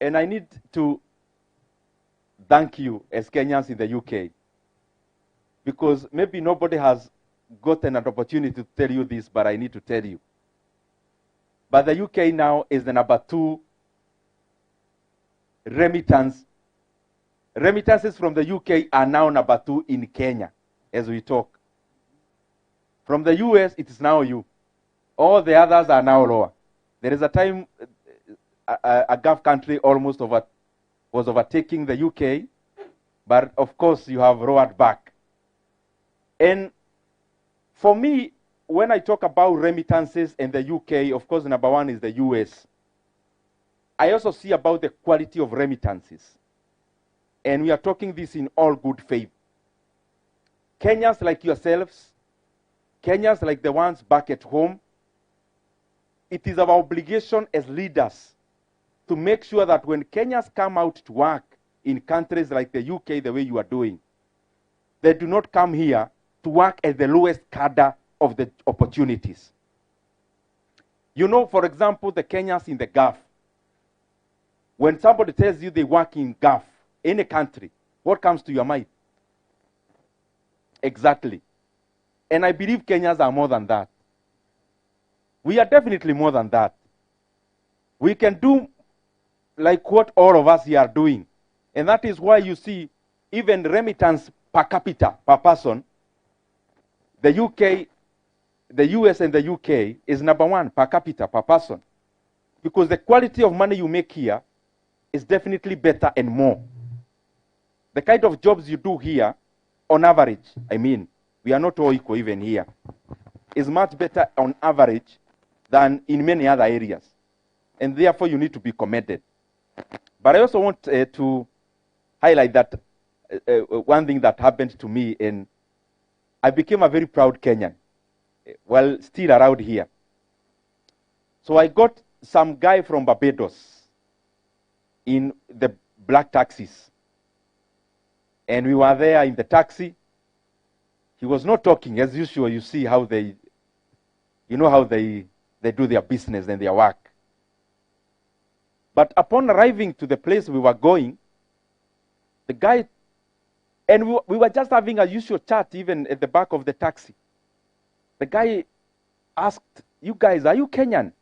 And I need to thank you as Kenyans in the UK, because maybe nobody has gotten an opportunity to tell you this, but I need to tell you. But the UK now is the number 2 remittance. Remittances from the UK are now number 2 in Kenya as we talk. From the US, it is now you. All the others are now lower. There is a time a Gulf country almost was overtaking the UK, but of course you have roared back. And for me, when I talk about remittances in the UK, of course, number 1 is the US. I also see about the quality of remittances. And we are talking this in all good faith. Kenyans like yourselves, Kenyans like the ones back at home, it is our obligation as leaders to make sure that when Kenyans come out to work in countries like the UK, the way you are doing, they do not come here to work at the lowest cadre of the opportunities. You know, for example, the Kenyans in the Gulf. When somebody tells you they work in Gulf, any country, what comes to your mind? Exactly. And I believe Kenyans are more than that. We are definitely more than that. We can do like what all of us here are doing. And that is why you see even remittance per capita, per person, the UK, the US and the UK is number 1 per capita, per person. Because the quality of money you make here is definitely better and more. The kind of jobs you do here, on average, I mean, we are not all equal even here, is much better on average than in many other areas. And therefore, you need to be commended. But I also want to highlight that one thing that happened to me, and I became a very proud Kenyan, while still around here. So I got some guy from Barbados in the black taxis. And we were there in the taxi. He was not talking. As usual, you see how they, you know how they do their business and their work. But upon arriving to the place we were going, the guy, and we were just having a usual chat even at the back of the taxi. The guy asked, "You guys, are you Kenyan?"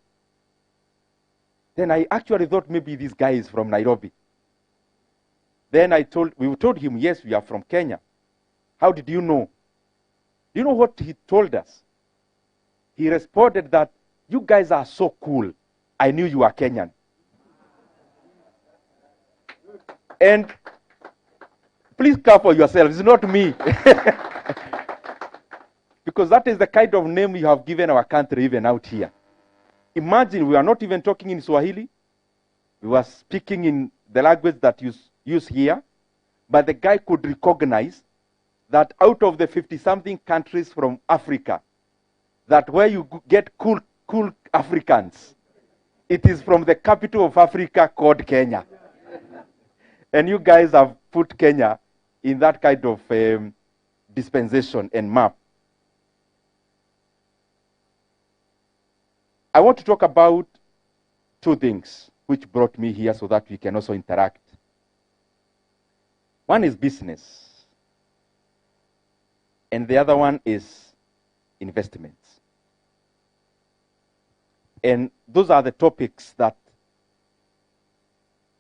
Then I actually thought maybe this guy is from Nairobi. Then we told him, yes, we are from Kenya. How did you know? Do you know what he told us? He responded that, "You guys are so cool. I knew you are Kenyan." And please clap for yourselves, it's not me. Because that is the kind of name you have given our country even out here. Imagine we are not even talking in Swahili. We were speaking in the language that you use here. But the guy could recognize that out of the 50-something countries from Africa, that where you get cool Africans, it is from the capital of Africa called Kenya. And you guys have put Kenya in that kind of dispensation and map. I want to talk about 2 things which brought me here so that we can also interact. One is business, and the other one is investments. And those are the topics that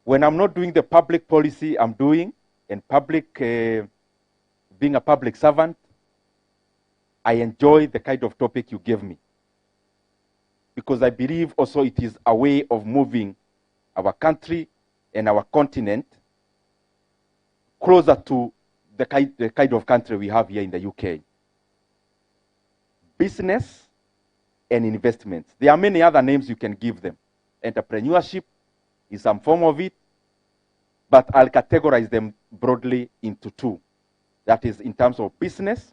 when I'm not doing the public policy I'm doing, and being a public servant, I enjoy the kind of topic you gave me. Because I believe also it is a way of moving our country and our continent closer to the kind of country we have here in the UK. Business and investments. There are many other names you can give them. Entrepreneurship is some form of it, but I'll categorize them broadly into 2. That is in terms of business,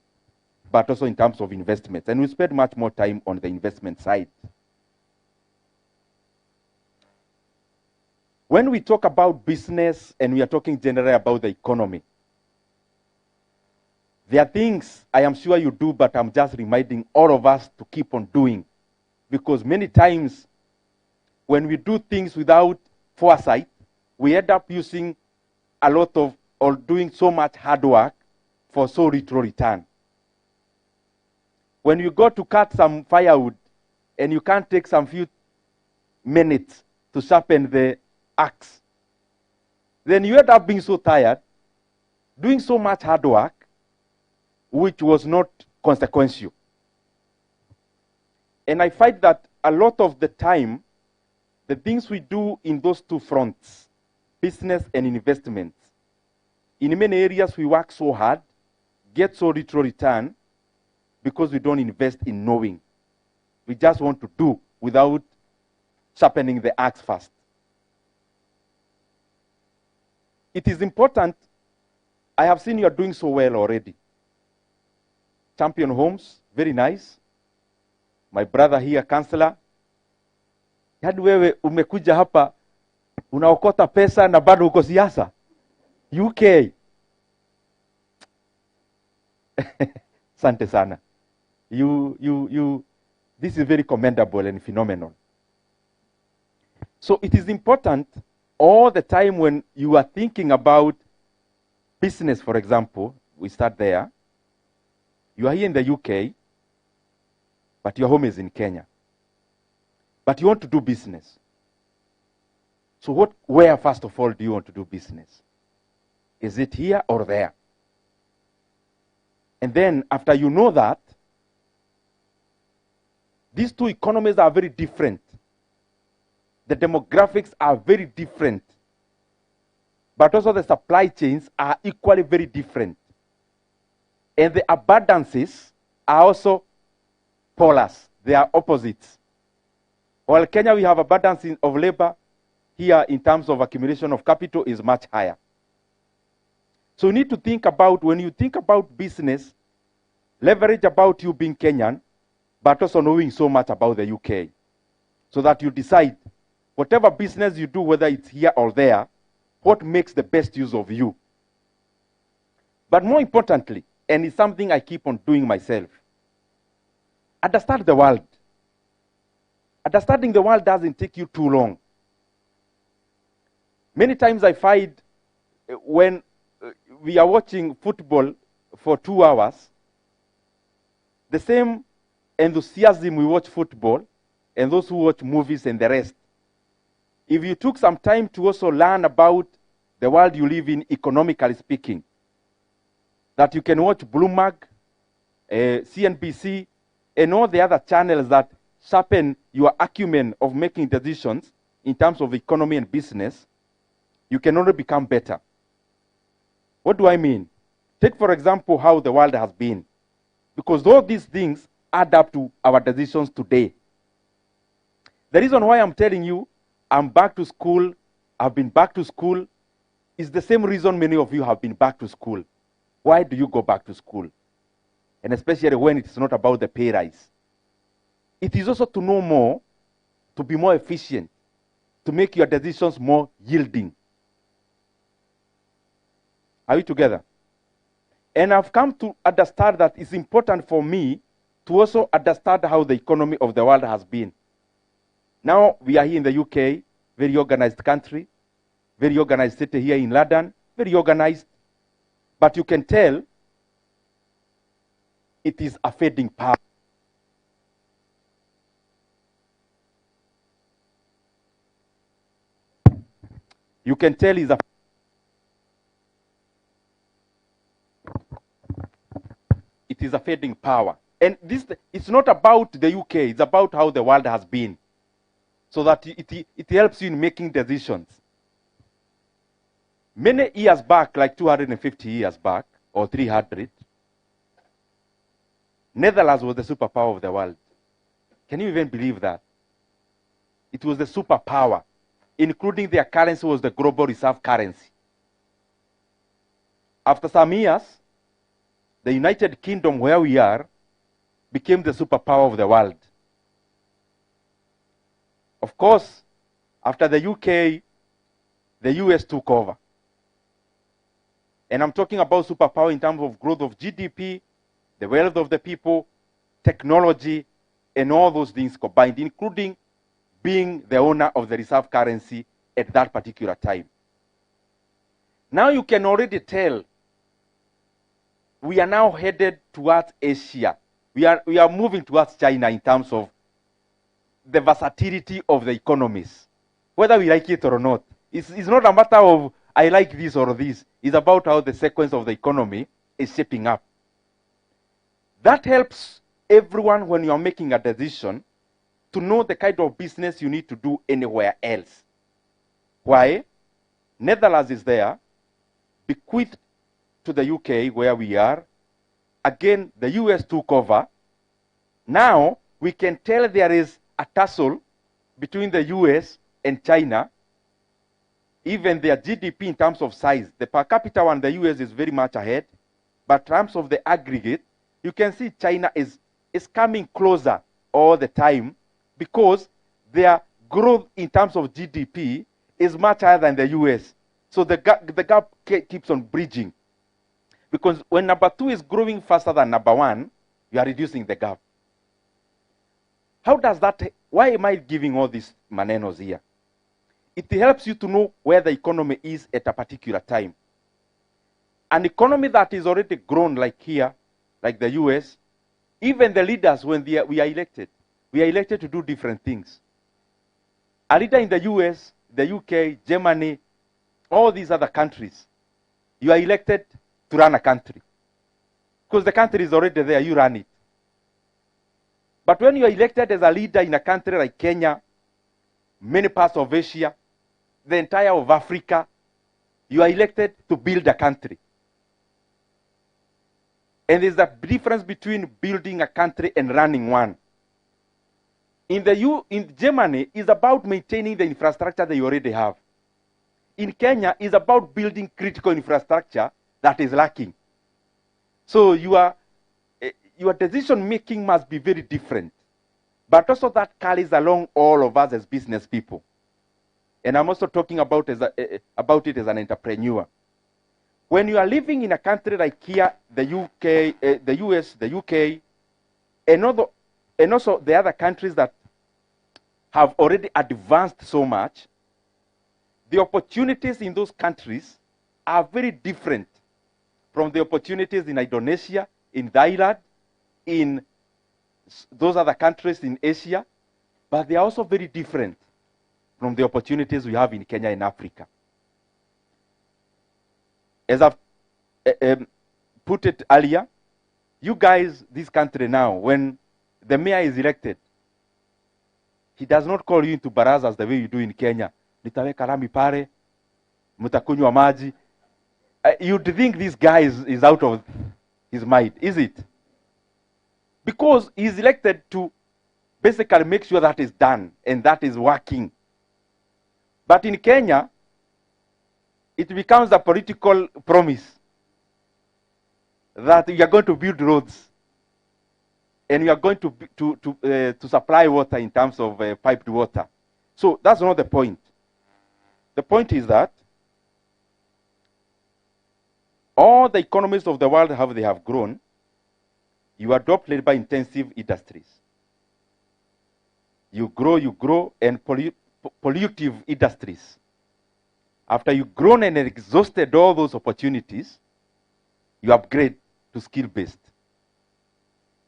but also in terms of investments. And we spend much more time on the investment side. when we talk about business and we are talking generally about the economy, there are things I am sure you do, but I'm just reminding all of us to keep on doing. Because many times when we do things without foresight, we end up using a lot of, or doing so much hard work for so little return. When you go to cut some firewood and you can't take some few minutes to sharpen the axe, then you end up being so tired, doing so much hard work, which was not consequential. And I find that a lot of the time, the things we do in those two fronts, business and investments, in many areas we work so hard, get so little return, because we don't invest in knowing. We just want to do without sharpening the axe first. It is important. I have seen you are doing so well already. Champion Homes, very nice. My brother here, Councillor. Yaani wewe umekuja hapa, unaokota pesa na bado uko siasa. UK. Sante sana. This is very commendable and phenomenal. So it is important all the time when you are thinking about business, for example, we start there. You are here in the UK, but your home is in Kenya. But you want to do business. So where, first of all, do you want to do business? Is it here or there? And then, after you know that, these two economies are very different. The demographics are very different. But also the supply chains are equally very different. And the abundances are also polars. They are opposites. While Kenya, we have abundance of labor, here in terms of accumulation of capital is much higher. So you need to think about, when you think about business, leverage about you being Kenyan, but also knowing so much about the UK. So that you decide, whatever business you do, whether it's here or there, what makes the best use of you. But more importantly, and it's something I keep on doing myself, understand the world. Understanding the world doesn't take you too long. Many times I find when we are watching football for 2 hours, the same enthusiasm we watch football and those who watch movies and the rest, if you took some time to also learn about the world you live in, economically speaking, that you can watch Bloomberg, CNBC, and all the other channels that sharpen your acumen of making decisions in terms of economy and business, you can only become better. What do I mean? Take, for example, how the world has been. Because all these things add up to our decisions today. The reason why I'm telling you I'm back to school, I've been back to school, is the same reason many of you have been back to school. Why do you go back to school? And especially when it's not about the pay rise. It is also to know more, to be more efficient, to make your decisions more yielding. Are we together? And I've come to understand that it's important for me to also understand how the economy of the world has been. Now we are here in the UK, very organized country, very organized city here in London, very organized. But you can tell it is a fading power. You can tell it is a fading power. And this, it's not about the UK, it's about how the world has been. So that it helps you in making decisions. Many years back, like 250 years back, or 300, Netherlands was the superpower of the world. Can you even believe that? It was the superpower, including their currency was the global reserve currency. After some years, the United Kingdom, where we are, became the superpower of the world. Of course, after the UK the US took over. And I'm talking about superpower in terms of growth of GDP, the wealth of the people, technology, and all those things combined, including being the owner of the reserve currency at that particular time. Now you can already tell we are now headed towards Asia. We are moving towards China in terms of the versatility of the economies, whether we like it or not. It's not a matter of I like this or this. It's about how the sequence of the economy is shaping up. That helps everyone when you are making a decision to know the kind of business you need to do anywhere else. Why? Netherlands is there, bequeathed to the UK where we are. Again, the US took over. Now, we can tell there is a tussle between the US and China. Even their GDP in terms of size, the per capita one, the US is very much ahead. But in terms of the aggregate, you can see China is coming closer all the time because their growth in terms of GDP is much higher than the US. So the gap keeps on bridging. Because when number 2 is growing faster than number 1, you are reducing the gap. How does that, why am I giving all these manenos here? It helps you to know where the economy is at a particular time. An economy that is already grown like here, like the US, even the leaders, when we are elected to do different things. A leader in the US, the UK, Germany, all these other countries, you are elected to run a country. Because the country is already there, you run it. But when you are elected as a leader in a country like Kenya, many parts of Asia, the entire of Africa, you are elected to build a country. And there's a difference between building a country and running one. In Germany, it's about maintaining the infrastructure that you already have. In Kenya, it's about building critical infrastructure that is lacking. So your decision making must be very different. But also that carries along all of us as business people. And I'm also talking about it as an entrepreneur. When you are living in a country like here, the UK, the US, the UK, and also the other countries that have already advanced so much, the opportunities in those countries are very different from the opportunities in Indonesia, in Thailand, in those other countries in Asia, but they are also very different from the opportunities we have in Kenya and Africa. As I've put it earlier, you guys, this country now, when the mayor is elected, he does not call you into barazas the way you do in Kenya. Nitaweka rami pare, mutakunywa maji. You'd think this guy is out of his mind, is it? Because he's elected to basically make sure that is done and that is working. But in Kenya, it becomes a political promise that we are going to build roads and we are going to supply water in terms of piped water. So that's not the point. The point is that all the economies of the world, how they have grown, you adopt labor-intensive industries. You grow, and pollutive industries. After you've grown and exhausted all those opportunities, you upgrade to skill-based.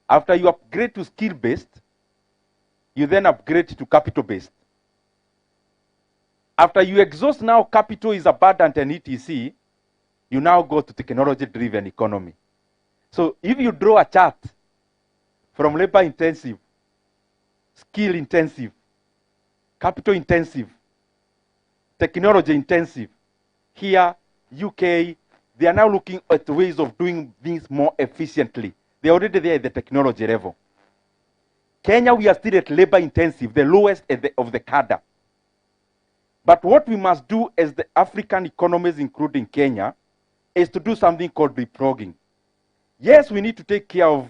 After you upgrade to skill-based, you then upgrade to capital-based. After you exhaust now capital is abundant and etc., you now go to technology-driven economy. So if you draw a chart from labor-intensive, skill-intensive, capital-intensive, technology-intensive, here, UK, they are now looking at ways of doing things more efficiently. They're already there at the technology level. Kenya, we are still at labor-intensive, the lowest of the cadre. But what we must do as the African economies, including Kenya, is to do something called leapfrogging. Yes, we need to take care of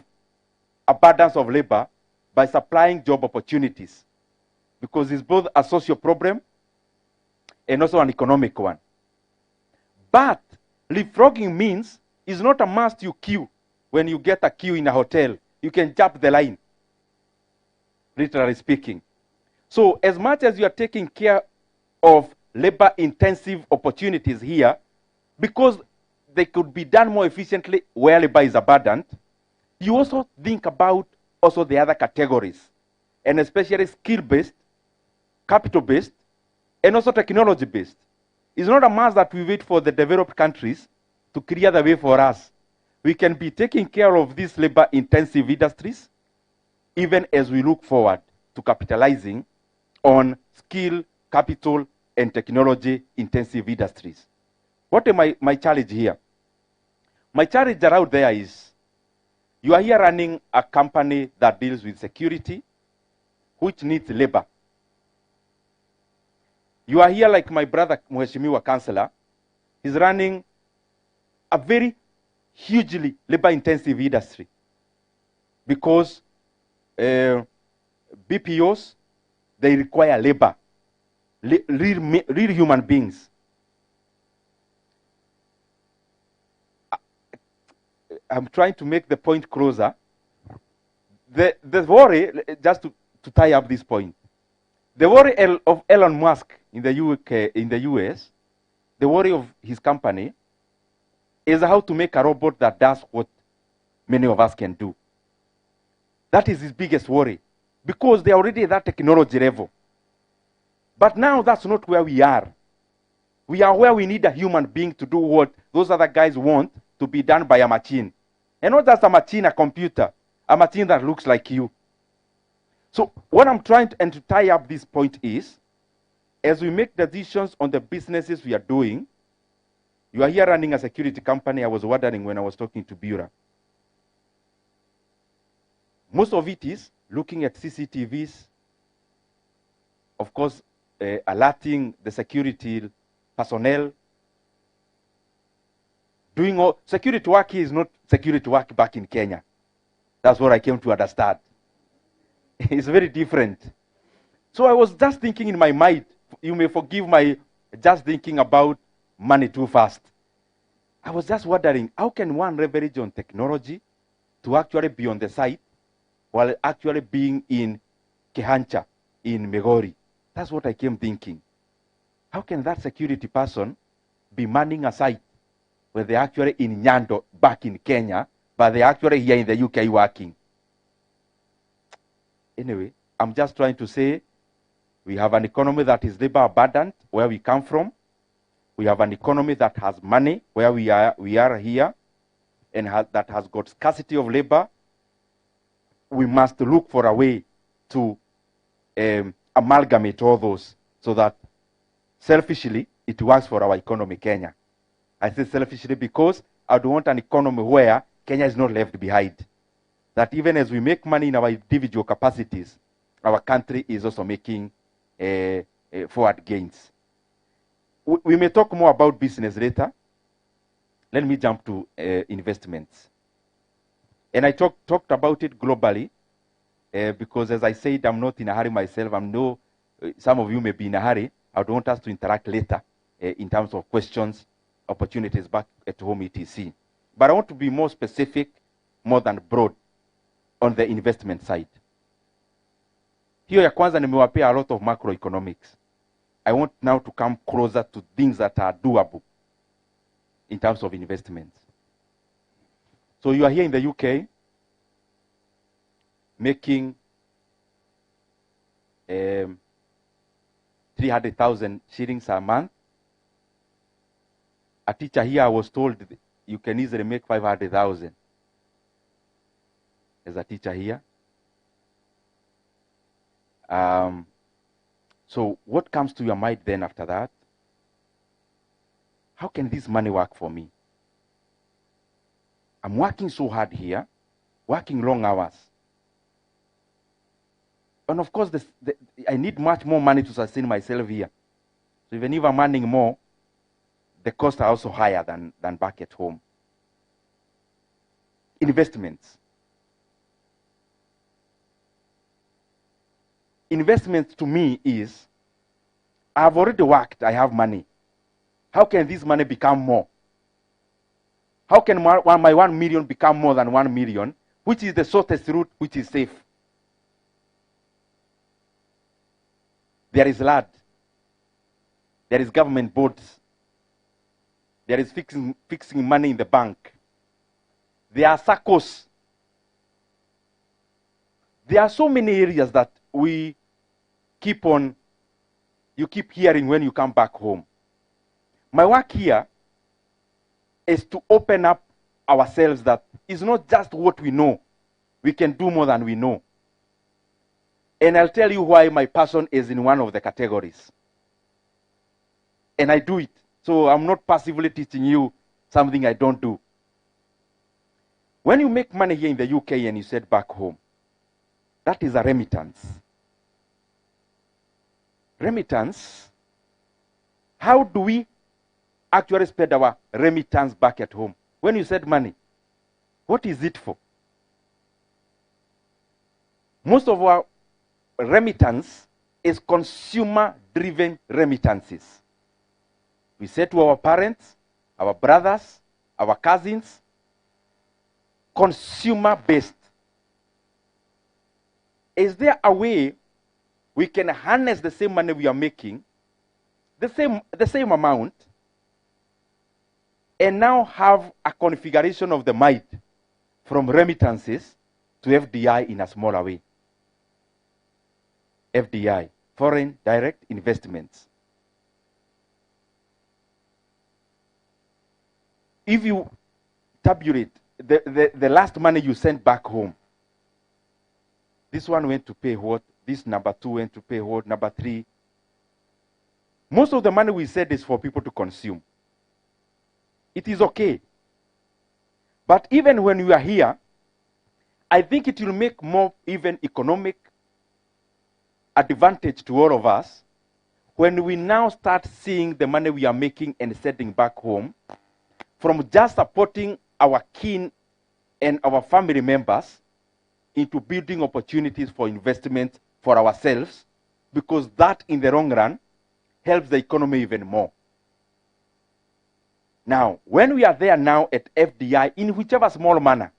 abundance of labor by supplying job opportunities, because it's both a social problem and also an economic one. But leapfrogging means it's not a must you queue. When you get a queue in a hotel, you can jump the line, literally speaking. So as much as you are taking care of labor-intensive opportunities here, because they could be done more efficiently where labor is abundant, you also think about also the other categories, and especially skill-based, capital-based, and also technology-based. It's not a must that we wait for the developed countries to clear the way for us. We can be taking care of these labor-intensive industries even as we look forward to capitalizing on skill, capital, and technology-intensive industries. What am my challenge here? My challenge around there is, you are here running a company that deals with security, which needs labor. You are here like my brother, Mheshimiwa Councillor. He's running a very hugely labor-intensive industry because BPOs, they require labor, real human beings. I'm trying to make the point closer. The worry, just to tie up this point, the worry of Elon Musk in the UK, in the US, the worry of his company is how to make a robot that does what many of us can do. That is his biggest worry, because they're already at that technology level. But now that's not where we are. We are where we need a human being to do what those other guys want to be done by a machine. And not just a machine, a computer, a machine that looks like you. So what I'm trying to tie up this point is, as we make decisions on the businesses we are doing, you are here running a security company. I was wondering when I was talking to Bura. Most of it is looking at CCTVs, of course, alerting the security personnel. Doing all security work here is not security work back in Kenya. That's what I came to understand. It's very different. So I was just thinking in my mind, you may forgive my just thinking about money too fast. I was just wondering, how can one leverage on technology to actually be on the site while actually being in Kehancha, in Migori? That's what I came thinking. How can that security person be manning a site where they're actually in Nyando back in Kenya, but they're actually here in the UK working? Anyway, I'm just trying to say we have an economy that is labor abundant where we come from. We have an economy that has money where we are here, and that has got scarcity of labor. We must look for a way to amalgamate all those so that selfishly it works for our economy, Kenya. I say selfishly because I don't want an economy where Kenya is not left behind. That even as we make money in our individual capacities, our country is also making forward gains. We may talk more about business later. Let me jump to investments. And I talked about it globally because, as I said, I'm not in a hurry myself. Some of you may be in a hurry. I would want us to interact later in terms of questions, opportunities back at home, etc. But I want to be more specific, more than broad, on the investment side. Hiyo ya kwanza nimewapea a lot of macroeconomics. I want now to come closer to things that are doable in terms of investments. So you are here in the UK making 300,000 shillings a month. A teacher here, I was told you can easily make 500,000 as a teacher here. So what comes to your mind then after that? How can this money work for me? I'm working so hard here, working long hours. And of course, I need much more money to sustain myself here. So even if I'm earning more, the costs are also higher than back at home. Investments. Investments to me is I've already worked, I have money. How can this money become more? How can my 1 million become more than 1 million? Which is the shortest route, which is safe? There is land. There is government boards. There is fixing money in the bank. There are SACCOs. There are so many areas that you keep hearing when you come back home. My work here is to open up ourselves that it's not just what we know. We can do more than we know. And I'll tell you why my passion is in one of the categories. And I do it. So I'm not passively teaching you something I don't do. When you make money here in the UK and you send back home, that is a remittance. Remittance, how do we actually spend our remittance back at home? When you send money, what is it for? Most of our remittance is consumer-driven remittances. We say to our parents, our brothers, our cousins, consumer-based. Is there a way we can harness the same money we are making, the same amount, and now have a configuration of the mind from remittances to FDI in a smaller way? FDI, foreign direct investments. If you tabulate the last money you sent back home, this one went to pay what? This number 2 went to pay what? Number 3. Most of the money we said is for people to consume. It is okay. But even when we are here, I think it will make more even economic advantage to all of us when we now start seeing the money we are making and sending back home from just supporting our kin and our family members into building opportunities for investment for ourselves, because that in the long run helps the economy even more. Now, when we are there now at FDI, in whichever small manner,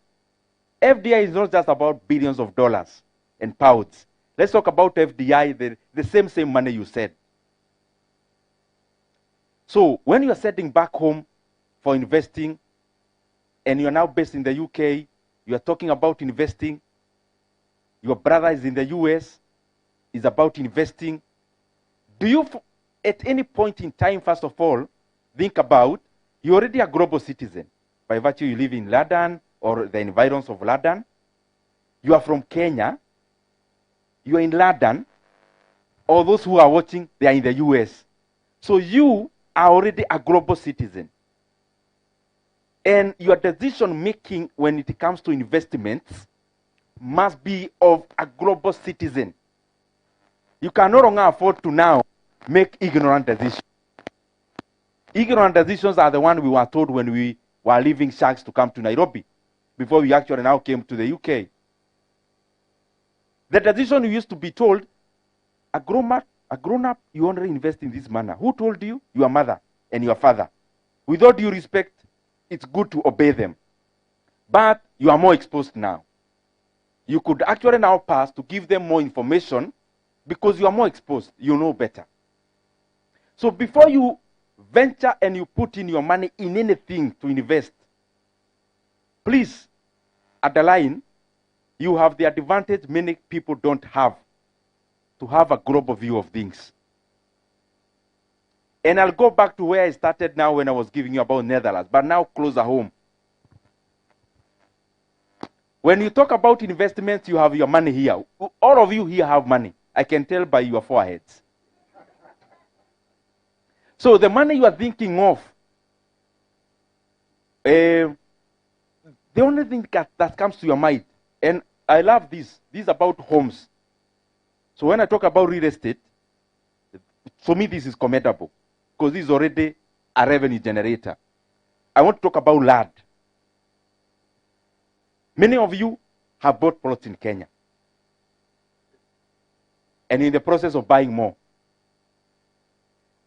FDI is not just about billions of dollars and pounds. Let's talk about FDI, the same money you said. So when you are sending back home for investing, and you are now based in the UK, you are talking about investing, your brother is in the US, is about investing. Do you, at any point in time, first of all, think about, you're already a global citizen. By virtue you live in London or the environs of London. You are from Kenya. You are in London. Or those who are watching, they are in the US. So you are already a global citizen. And your decision making when it comes to investments must be of a global citizen. You can no longer afford to now make ignorant decisions. Ignorant decisions are the one we were told when we were leaving Sharks to come to Nairobi, before we actually now came to the UK. The decision you used to be told, a grown-up, you only invest in this manner. Who told you? Your mother and your father. With all due respect, it's good to obey them. But you are more exposed now. You could actually now pass to give them more information because you are more exposed. You know better. So before you venture and you put in your money in anything to invest, please, at the line, you have the advantage many people don't have, to have a global view of things. And I'll go back to where I started now when I was giving you about Netherlands, but now closer home. When you talk about investments, you have your money here. All of you here have money. I can tell by your foreheads. So the money you are thinking of, the only thing that comes to your mind, and I love this is about homes. So when I talk about real estate, for me this is commendable, because this is already a revenue generator. I want to talk about land. Many of you have bought plots in Kenya, and in the process of buying more.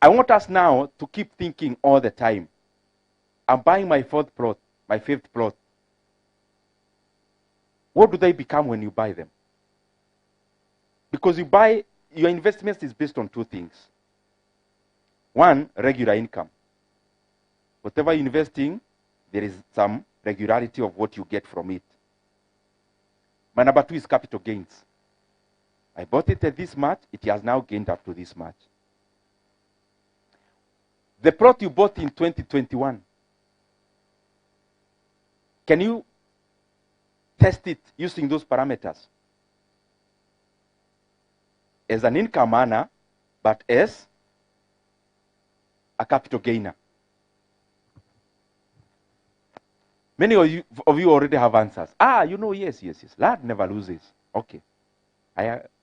I want us now to keep thinking all the time. I'm buying my fourth plot, my fifth plot. What do they become when you buy them? Because you buy, your investment is based on two things. One, regular income. Whatever you're investing, there is some regularity of what you get from it. My number two is capital gains. I bought it at this much, it has now gained up to this much. The plot you bought in 2021, can you test it using those parameters? As an income earner, but as a capital gainer. Many of you already have answers. Yes. Land never loses. Okay.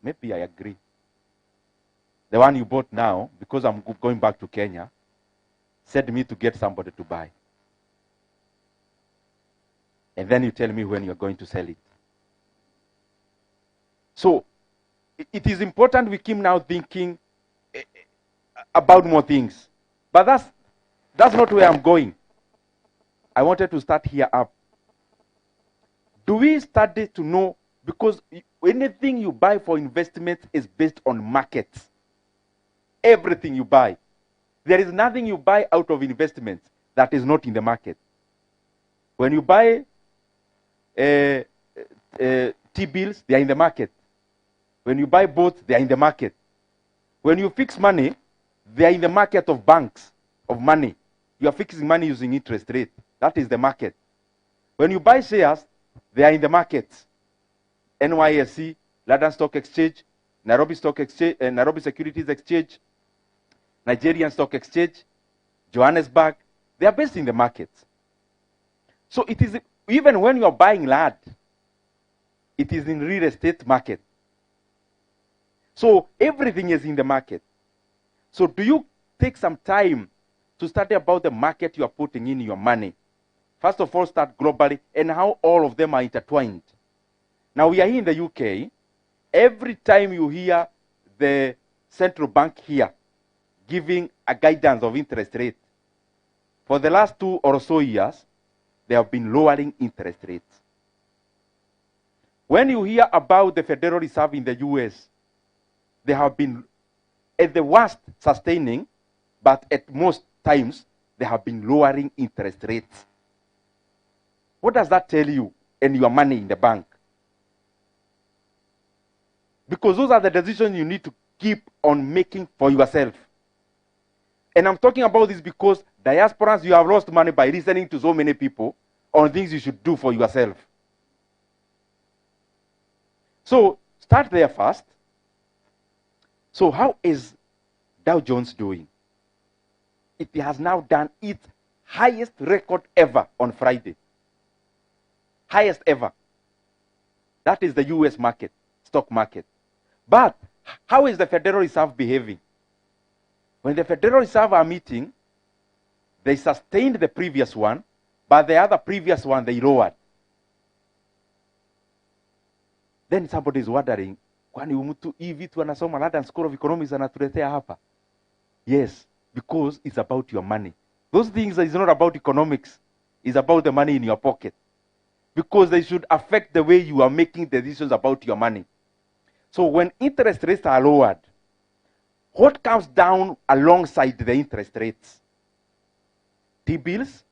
Maybe I agree. The one you bought now, because I'm going back to Kenya, said me to get somebody to buy. And then you tell me when you're going to sell it. So, it is important we keep now thinking about more things. But that's not where I'm going. I wanted to start here up. Do we study to know, because anything you buy for investment is based on markets. Everything you buy. There is nothing you buy out of investment that is not in the market. When you buy T-bills, they are in the market. When you buy boats, they are in the market. When you fix money, they are in the market of banks, of money. You are fixing money using interest rate. That is the market. When you buy shares, they are in the markets. NYSE, London Stock Exchange, Nairobi Stock Exchange, Nairobi Securities Exchange, Nigerian Stock Exchange, Johannesburg, they are based in the markets. So it is, even when you are buying land, it is in real estate market. So everything is in the market. So do you take some time to study about the market you are putting in your money? First of all, start globally and how all of them are intertwined. Now we are here in the UK. Every time you hear the central bank here giving a guidance of interest rate, for the last 2 or so years, they have been lowering interest rates. When you hear about the Federal Reserve in the US, they have been at the worst sustaining, but at most times they have been lowering interest rates. What does that tell you and your money in the bank? Because those are the decisions you need to keep on making for yourself. And I'm talking about this because diasporans, you have lost money by listening to so many people on things you should do for yourself. So start there first. So how is Dow Jones doing? It has now done its highest record ever on Friday. Highest ever. That is the US market, stock market. But how is the Federal Reserve behaving? When the Federal Reserve are meeting, they sustained the previous one, but the other previous one they lowered. Then somebody is wondering, kwani mtu hii vitu anasoma London School of Economics anatuletea hapa? Yes, because it's about your money. Those things is not about economics. It's about the money in your pocket. Because they should affect the way you are making decisions about your money. So when interest rates are lowered, what comes down alongside the interest rates? T-bills,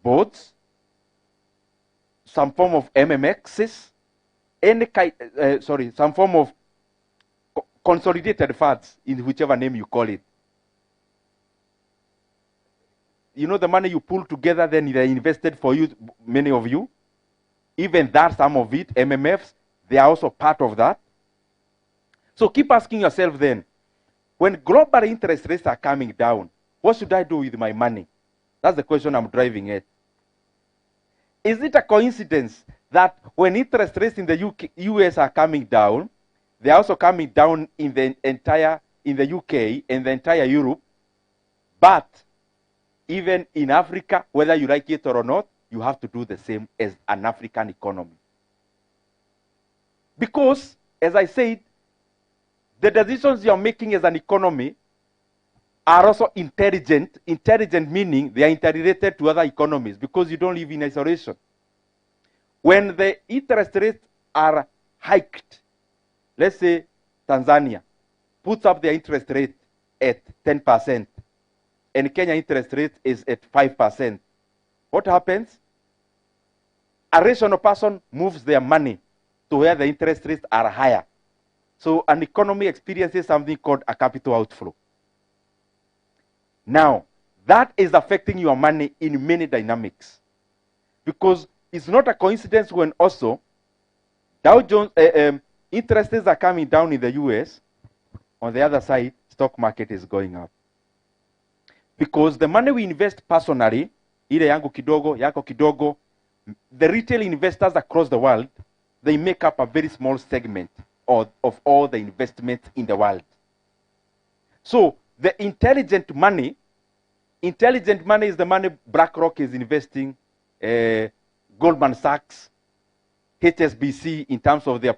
bonds, some form of MMXs, some form of consolidated funds, in whichever name you call it. You know the money you pull together, then they invested for you, many of you. Even that, some of it, MMFs, they are also part of that. So keep asking yourself then, when global interest rates are coming down, what should I do with my money? That's the question I'm driving at. Is it a coincidence that when interest rates in the US are coming down, they're also coming down in the UK and the entire Europe, but even in Africa, whether you like it or not, you have to do the same as an African economy. Because, as I said, the decisions you're making as an economy are also intelligent. Intelligent meaning they are interrelated to other economies because you don't live in isolation. When the interest rates are hiked, let's say Tanzania puts up their interest rate at 10%, and Kenya interest rate is at 5%. What happens? A rational person moves their money to where the interest rates are higher. So an economy experiences something called a capital outflow. Now, that is affecting your money in many dynamics. Because it's not a coincidence when also Dow Jones interest rates are coming down in the US. On the other side, stock market is going up. Because the money we invest personally, ile yangu kidogo, yako kidogo, the retail investors across the world, they make up a very small segment of all the investments in the world. So the intelligent money is the money BlackRock is investing, Goldman Sachs, HSBC in terms of their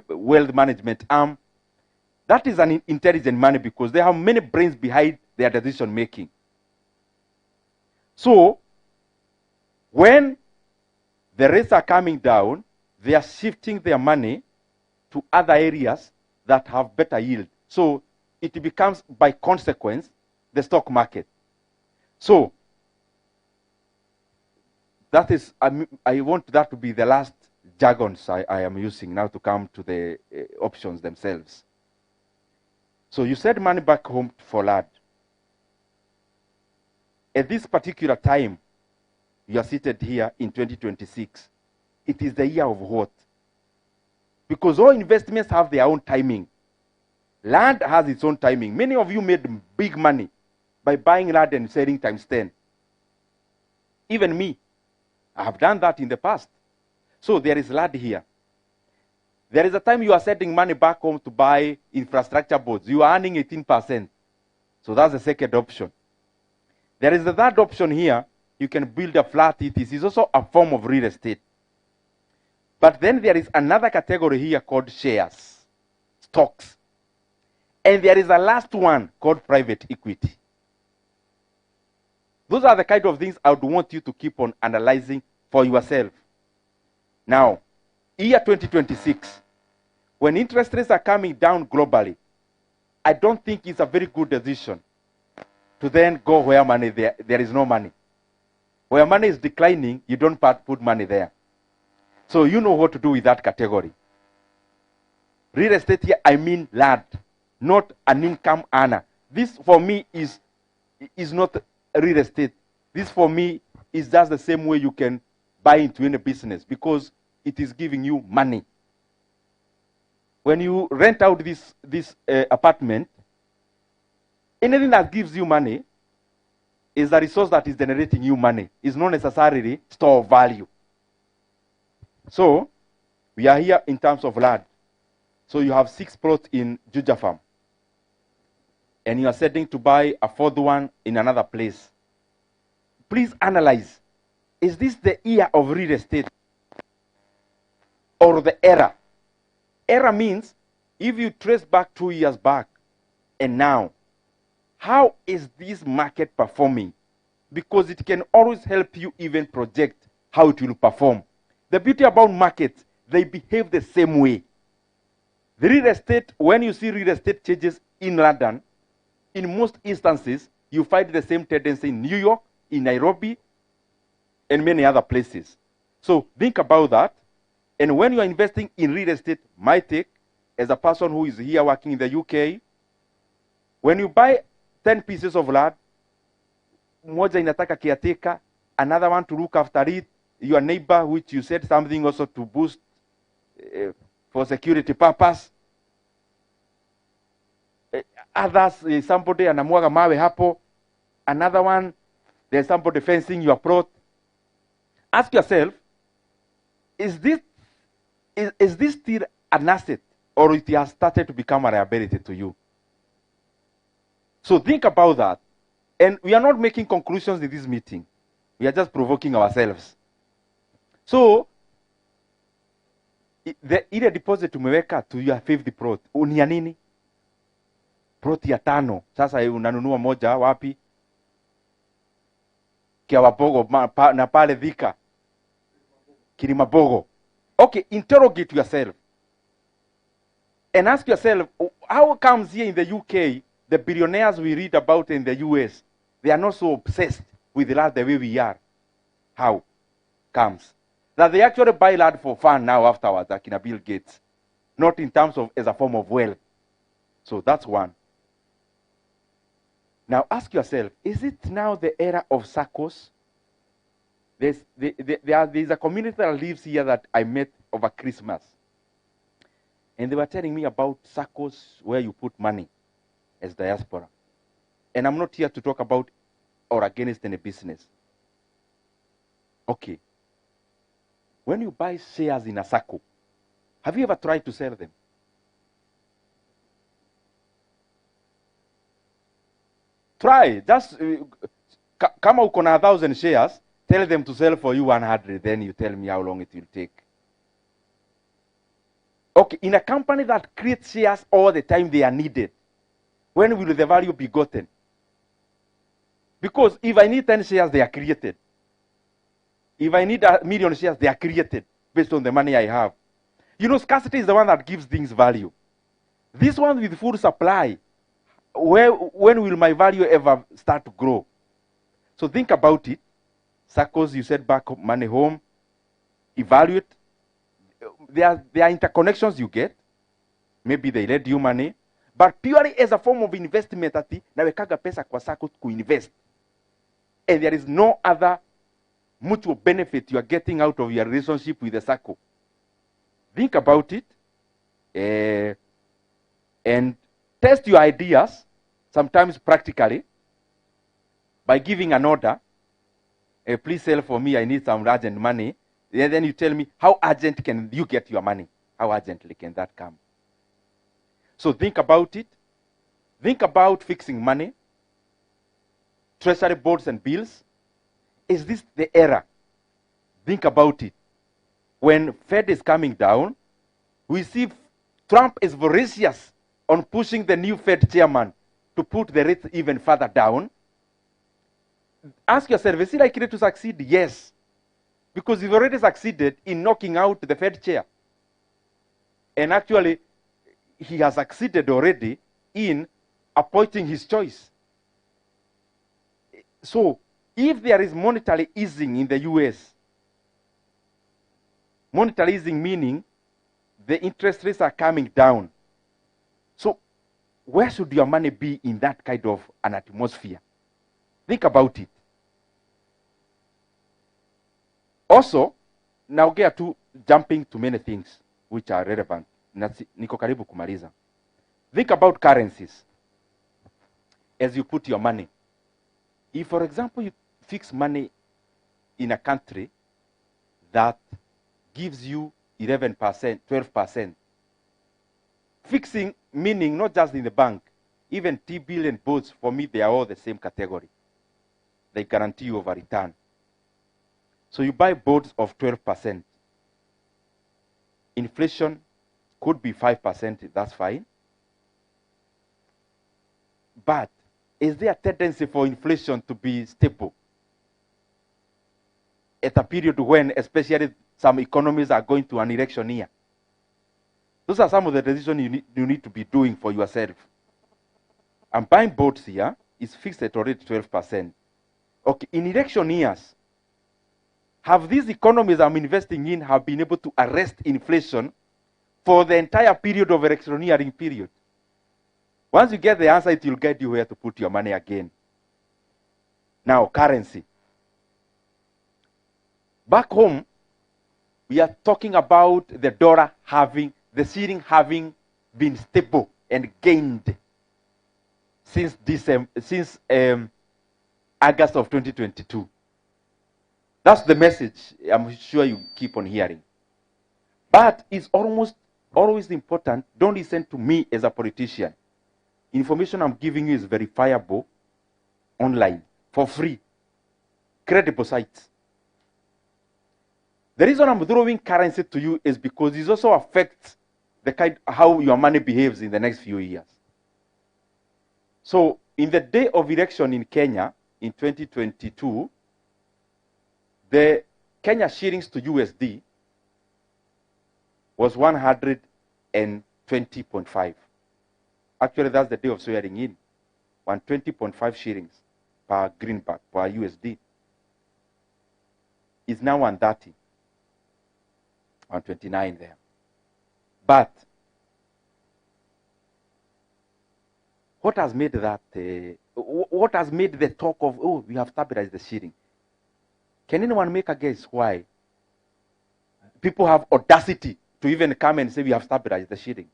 wealth management arm. That is an intelligent money because they have many brains behind their decision making. So when the rates are coming down, they are shifting their money to other areas that have better yield. So it becomes, by consequence, the stock market. So that is, I want that to be the last jargons I am using now to come to the options themselves. So you said money back home for lad. At this particular time, you are seated here in 2026. It is the year of what? Because all investments have their own timing. Land has its own timing. Many of you made big money by buying land and selling times 10. Even me, I have done that in the past. So there is land here. There is a time you are sending money back home to buy infrastructure boards. You are earning 18%. So that's the second option. There is the third option here. You can build a flat. It is also a form of real estate. But then there is another category here called shares, stocks. And there is a last one called private equity. Those are the kind of things I would want you to keep on analyzing for yourself. Now, year 2026, when interest rates are coming down globally, I don't think it's a very good decision to then go where money there is no money. Where money is declining, you don't put money there. So you know what to do with that category. Real estate here, I mean land, not an income earner. This for me is not real estate. This for me is just the same way you can buy into any business because it is giving you money. When you rent out this apartment, anything that gives you money is a resource that is generating you money. It's not necessarily store of value. So we are here in terms of land. So you have 6 plots in Juja Farm. And you are setting to buy a 4th one in another place. Please analyze. Is this the year of real estate? Or the era? Era means if you trace back 2 years back and now, how is this market performing? Because it can always help you even project how it will perform. The beauty about markets, they behave the same way. The real estate, when you see real estate changes in London, in most instances, you find the same tendency in New York, in Nairobi, and many other places. So think about that. And when you are investing in real estate, my take, as a person who is here working in the UK, when you buy 10 pieces of land, moja inataka caretaker, another one to look after it, your neighbor, which you said something also to boost for security purpose. Others, somebody anamwaga mawe hapo. Another one, there's somebody fencing your plot. Ask yourself, is this still an asset or it has started to become a liability to you? So think about that. And we are not making conclusions in this meeting. We are just provoking ourselves. So, ile deposit umeweka to your 5th plot, unia nini? ploti ya 5. Sasa unanunua moja wapi? Kiawabogo na pale Thika. Kilimabogo. Okay, interrogate yourself. And ask yourself, how comes here in the UK, the billionaires we read about in the US, they are not so obsessed with land the way we are? How comes? That they actually buy land for fun now afterwards, like in Bill Gates, not in terms of as a form of wealth. So that's one. Now ask yourself, is it now the era of SACCOs? There's a community that lives here that I met over Christmas. And they were telling me about SACCOs where you put money as diaspora. And I'm not here to talk about or against any business. Okay. When you buy shares in a SACCO, have you ever tried to sell them? Try. Just come out on 1,000 shares, tell them to sell for you 100, then you tell me how long it will take. Okay, in a company that creates shares all the time they are needed, when will the value be gotten? Because if I need 10 shares, they are created. If I need 1,000,000 shares, they are created based on the money I have. You know, scarcity is the one that gives things value. This one with full supply, when will my value ever start to grow? So think about it. SACCOs, you said back money home, evaluate. There are interconnections you get. Maybe they lend you money. But purely as a form of investment, nawekaga pesa kwa SACCO to invest. And there is no other mutual benefit you are getting out of your relationship with the SACCO. Think about it. And test your ideas, sometimes practically, by giving an order. Please sell for me, I need some urgent money. And then you tell me, how urgent can you get your money? How urgently can that come? So think about it. Think about fixing money, treasury boards and bills. Is this the era? Think about it. When Fed is coming down, we see Trump is voracious on pushing the new Fed chairman to put the rates even further down. Ask yourself, is he likely to succeed? Yes. Because he's already succeeded in knocking out the Fed chair. And actually, he has succeeded already in appointing his choice. So, if there is monetary easing in the US, monetary easing meaning the interest rates are coming down. So, where should your money be in that kind of an atmosphere? Think about it. Also, now get to jumping to many things which are relevant. Niko karibu kumaliza. Think about currencies as you put your money. If, for example, you fix money in a country that gives you 11%, 12%, fixing meaning not just in the bank, even T-bill and bonds, for me, they are all the same category. They guarantee you of a return. So you buy bonds of 12%. Inflation could be 5%, that's fine. But is there a tendency for inflation to be stable at a period when, especially some economies are going to an election year? Those are some of the decisions you need to be doing for yourself. I'm buying bonds here, it's fixed at already 12%. Okay, in election years, have these economies I'm investing in have been able to arrest inflation for the entire period of electioneering period? Once you get the answer, it will guide you where to put your money again. Now, currency. Back home, we are talking about the dollar having, the shilling having been stable and gained since August of 2022. That's the message I'm sure you keep on hearing. But it's almost always important, don't listen to me as a politician. Information I'm giving you is verifiable online for free. Credible sites. The reason I'm throwing currency to you is because it also affects the kind how your money behaves in the next few years. So in the day of election in Kenya in 2022, the Kenya shillings to USD was 120.5. Actually, that's the day of swearing in. 120.5 shillings per greenback, per USD. Is now 130. 129 there. But what has made that, what has made the talk of, oh, we have stabilized the shilling? Can anyone make a guess why people have audacity to even come and say we have stabilized the shilling?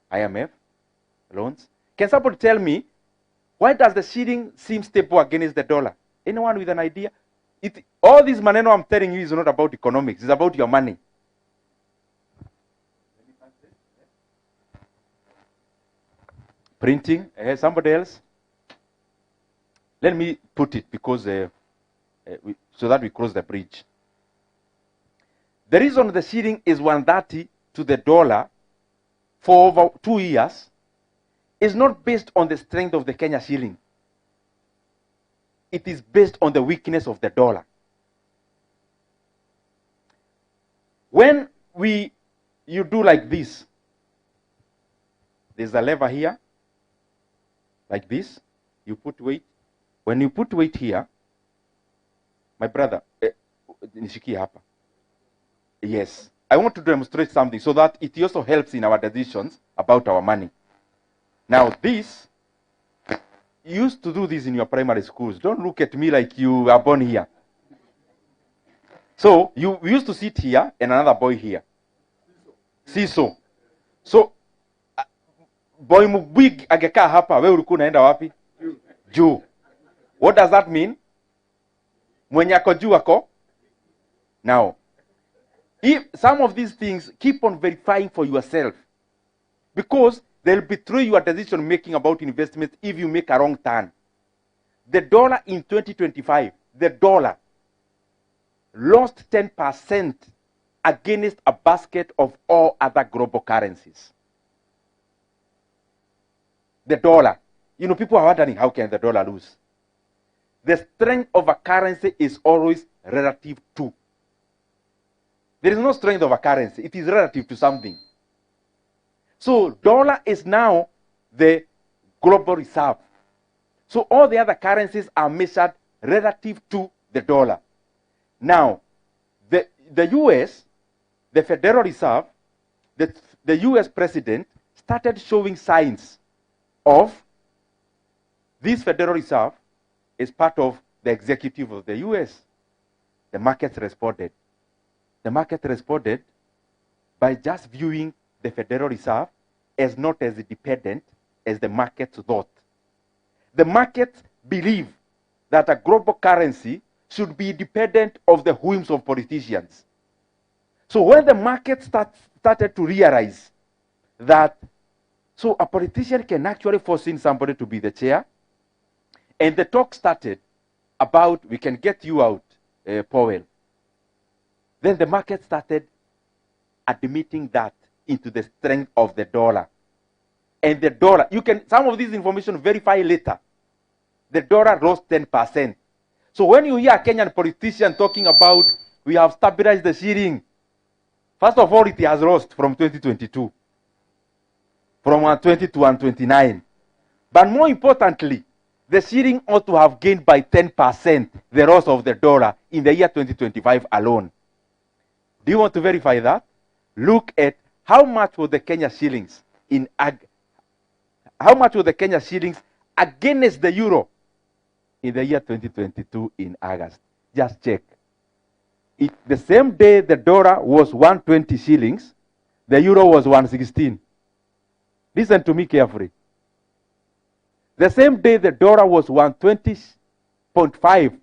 IMF? Loans? Can somebody tell me, why does the shilling seem stable against the dollar? Anyone with an idea? All this maneno I'm telling you is not about economics. It's about your money. Printing. Somebody else? Let me put it because so that we cross the bridge. The reason the shilling is 130 to the dollar for over 2 years is not based on the strength of the Kenya shilling. It is based on the weakness of the dollar. When you do like this, there's a lever here, like this, you put weight. When you put weight here, my brother, nishikie hapa. Yes, I want to demonstrate something so that it also helps in our decisions about our money. Now this, you used to do this in your primary schools. Don't look at me like you are born here. So we used to sit here and another boy here. Siso. So boy mubig agekaa hapa, wewe ulikuwa unaenda wapi? Juu. What does that mean? Mwenye ako juu ako? Now, if some of these things, keep on verifying for yourself. Because they'll betray your decision making about investments if you make a wrong turn. The dollar in 2025, the dollar lost 10% against a basket of all other global currencies. The dollar. You know, people are wondering, how can the dollar lose? The strength of a currency is always relative to. There is no strength of a currency. It is relative to something. So dollar is now the global reserve. So all the other currencies are measured relative to the dollar. Now, the US, the Federal Reserve, the US president started showing signs of this Federal Reserve is part of the executive of the US. The markets responded. The market responded by just viewing the Federal Reserve as not as dependent as the markets thought. The markets believe that a global currency should be dependent of the whims of politicians. So when the market started to realize that, so a politician can actually force in somebody to be the chair, and the talk started about, we can get you out, Powell. Then the market started admitting that into the strength of the dollar. And the dollar, you can, some of this information verify later. The dollar rose 10%. So when you hear a Kenyan politician talking about, we have stabilized the shilling, first of all, it has lost from 2022. From 120 to 129. But more importantly, the shilling ought to have gained by 10% the loss of the dollar in the year 2025 alone. Do you want to verify that? Look at how much were the Kenya shillings how much were the Kenya shillings against the euro in the year 2022 in August. Just check. The same day the dollar was 120 shillings, the euro was 116. Listen to me carefully. The same day the dollar was 120.5,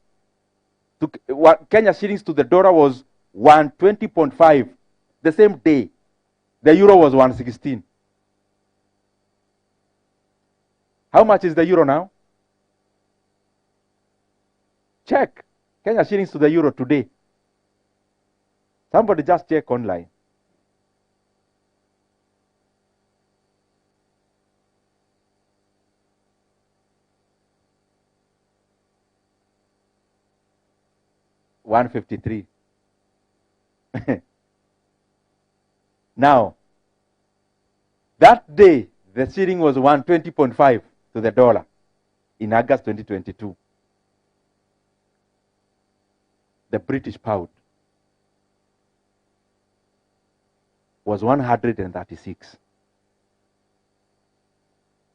Kenya shillings to the dollar was 120.5. The same day, the euro was 116. How much is the euro now? Check. Kenya shillings to the euro today. Somebody just check online. 153. Now, that day, the shilling was 120.5 to the dollar in August 2022. The British pound was 136.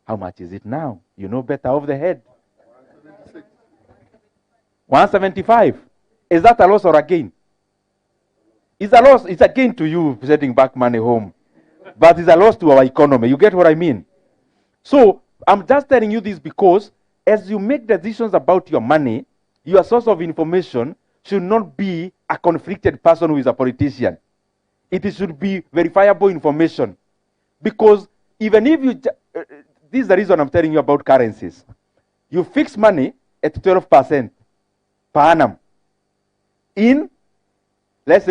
How much is it now? You know better off the head. 175. Is that a loss or a gain? It's a loss. It's a gain to you sending back money home. But it's a loss to our economy. You get what I mean? So I'm just telling you this because as you make decisions about your money, your source of information should not be a conflicted person who is a politician. It should be verifiable information. Because even if you, this is the reason I'm telling you about currencies. You fix money at 12% per annum. In, let's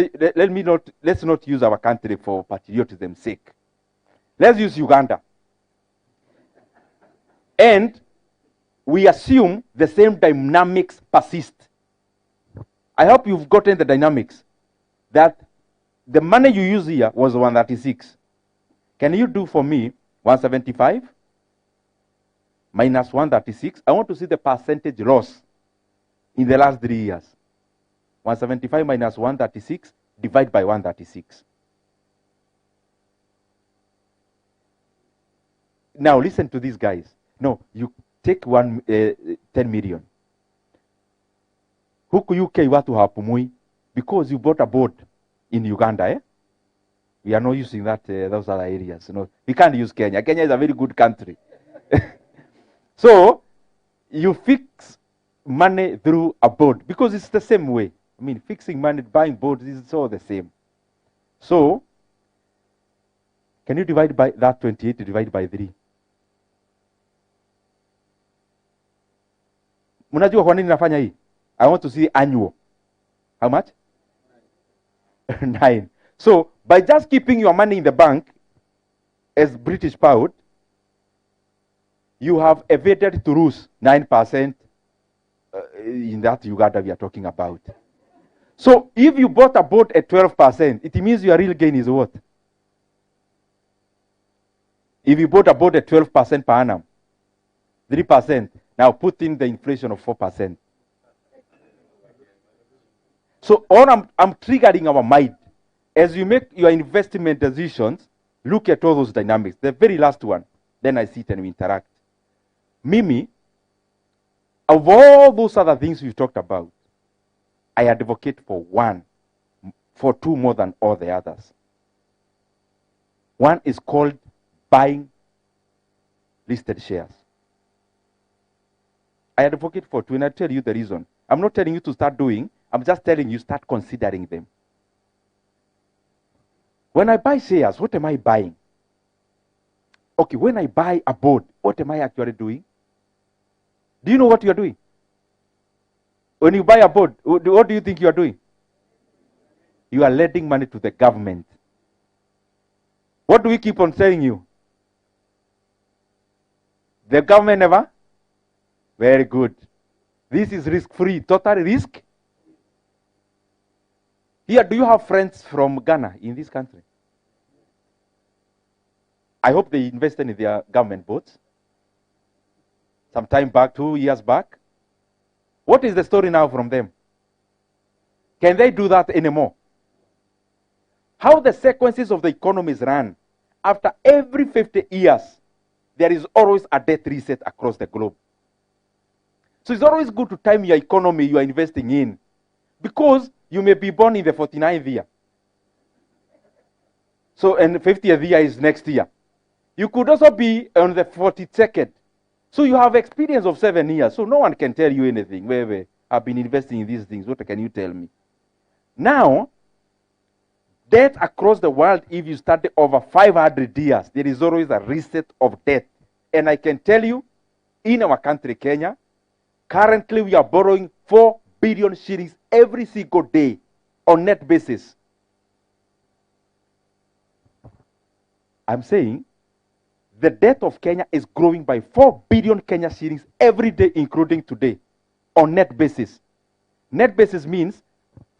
not use our country for patriotism's sake. Let's use Uganda. And we assume the same dynamics persist. I hope you've gotten the dynamics. That the money you use here was 136. Can you do for me 175 minus 136? I want to see the percentage loss in the last 3 years. 175 minus 136 divided by 136. Now listen to these guys. No, you take 10 million. Huku UK watu hawapumui because you bought a boat in Uganda, eh? We are not using that those other areas. You know, we can't use Kenya. Kenya is a very good country. So you fix money through a boat because it's the same way. I mean, fixing money, buying boats is all the same. So can you divide by that 28 divided by 3? Mnajua kwa nini nafanya hii? I want to see annual. How much? 9. So by just keeping your money in the bank as British pound, you have evaded to lose 9% in that Uganda we are talking about. So if you bought a boat at 12%, it means your real gain is what? If you bought a boat at 12% per annum, 3%, now put in the inflation of 4%. So all I'm triggering our mind. As you make your investment decisions, look at all those dynamics. The very last one, then I sit and we interact. Mimi, of all those other things we've talked about, I advocate for two more than all the others. One is called buying listed shares. I advocate for two, and I tell you the reason. I'm not telling you to start doing, I'm just telling you start considering them. When I buy shares, what am I buying? Okay, when I buy a board, what am I actually doing? Do you know what you are doing? When you buy a board, what do you think you are doing? You are lending money to the government. What do we keep on telling you? The government never? Very good. This is risk-free, total risk. Here, do you have friends from Ghana in this country? I hope they invested in their government boats. Some time back, 2 years back. What is the story now from them? Can they do that anymore? How the sequences of the economies run. After every 50 years, there is always a debt reset across the globe. So it's always good to time your economy you are investing in. Because you may be born in the 49th year. So, and the 50th year is next year. You could also be on the 42nd. So you have experience of 7 years. So no one can tell you anything. Where I've been investing in these things. What can you tell me? Now, debt across the world, if you study over 500 years, there is always a reset of debt. And I can tell you, in our country, Kenya, currently we are borrowing 4 billion shillings every single day on net basis. I'm saying the debt of Kenya is growing by 4 billion Kenya shillings every day, including today, on net basis. Net basis means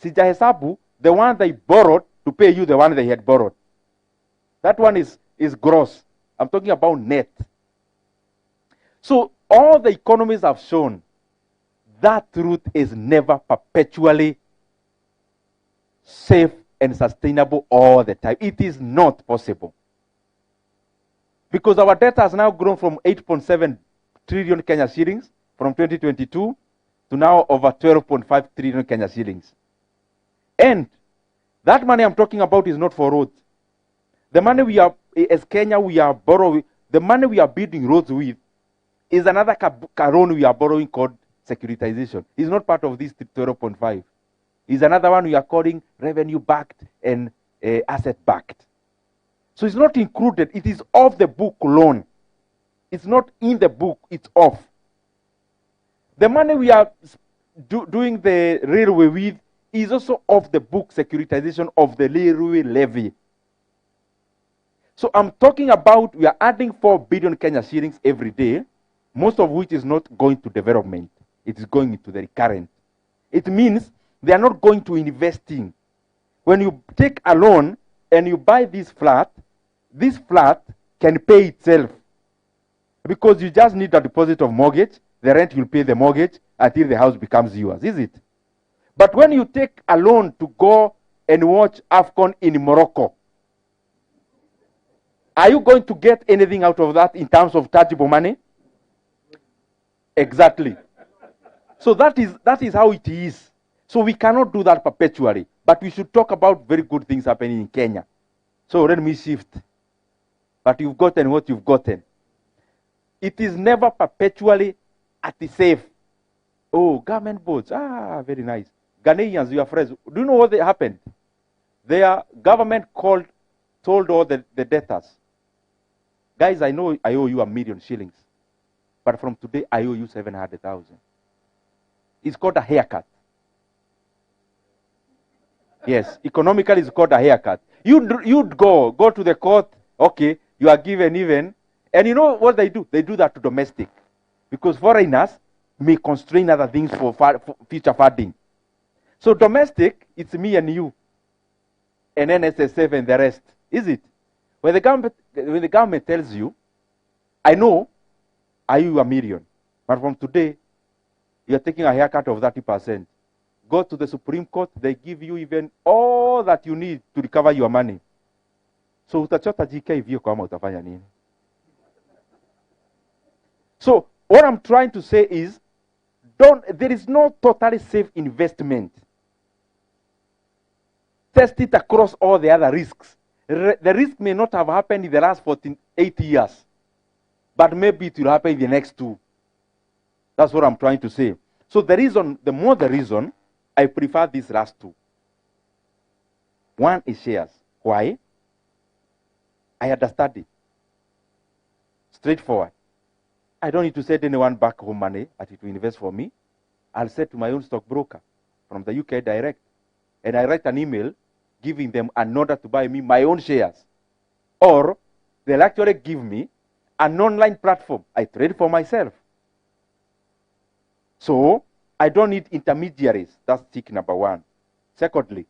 Sijahesabu the one they borrowed to pay you the one they had borrowed. That one is gross. I'm talking about net. So all the economies have shown that truth is never perpetually safe and sustainable all the time. It is not possible. Because our debt has now grown from 8.7 trillion Kenya shillings from 2022 to now over 12.5 trillion Kenya shillings. And that money I'm talking about is not for roads. The money we are, as Kenya, we are borrowing, the money we are building roads with is another loan we are borrowing called securitization. It's not part of this 12.5. It's another one we are calling revenue-backed and asset-backed. So it's not included. It is off the book loan. It's not in the book. It's off. The money we are doing the railway with is also off the book securitization of the railway levy. So I'm talking about we are adding 4 billion Kenya shillings every day, most of which is not going to development. It is going into the recurrent. It means they are not going to investing. When you take a loan and you buy this flat can pay itself. Because you just need a deposit of mortgage, the rent will pay the mortgage until the house becomes yours, is it? But when you take a loan to go and watch AFCON in Morocco, are you going to get anything out of that in terms of tangible money? Exactly. So that is how it is. So we cannot do that perpetually. But we should talk about very good things happening in Kenya. So let me shift. But you've gotten what you've gotten. It is never perpetually at the safe. Oh, government boards. Ah, very nice. Ghanaians, your friends. Do you know what happened? Their government told all the debtors, guys, I know I owe you 1 million shillings. But from today, I owe you 700,000. It's called a haircut. Yes, economically it's called a haircut. You'd go to the court, okay, you are given even. And you know what they do? They do that to domestic. Because foreigners may constrain other things for future funding. So domestic, it's me and you. And NSSF and the rest. Is it? When the government tells you, I know I owe you 1 million. But from today, you're taking a haircut of 30%. Go to the Supreme Court, they give you even all that you need to recover your money. So utachota GK hivyo kama utafanya nini? So what I'm trying to say is, there is no totally safe investment. Test it across all the other risks. The risk may not have happened in the last 8 years, but maybe it will happen in the next 2. That's what I'm trying to say. So the more the reason, I prefer these last 2. One is shares. Why? I understand it. Straightforward. I don't need to send anyone back home money that it will invest for me. I'll send to my own stockbroker from the UK direct. And I write an email giving them an order to buy me my own shares. Or they'll actually give me an online platform. I trade for myself. So I don't need intermediaries. That's tick number 1. Secondly,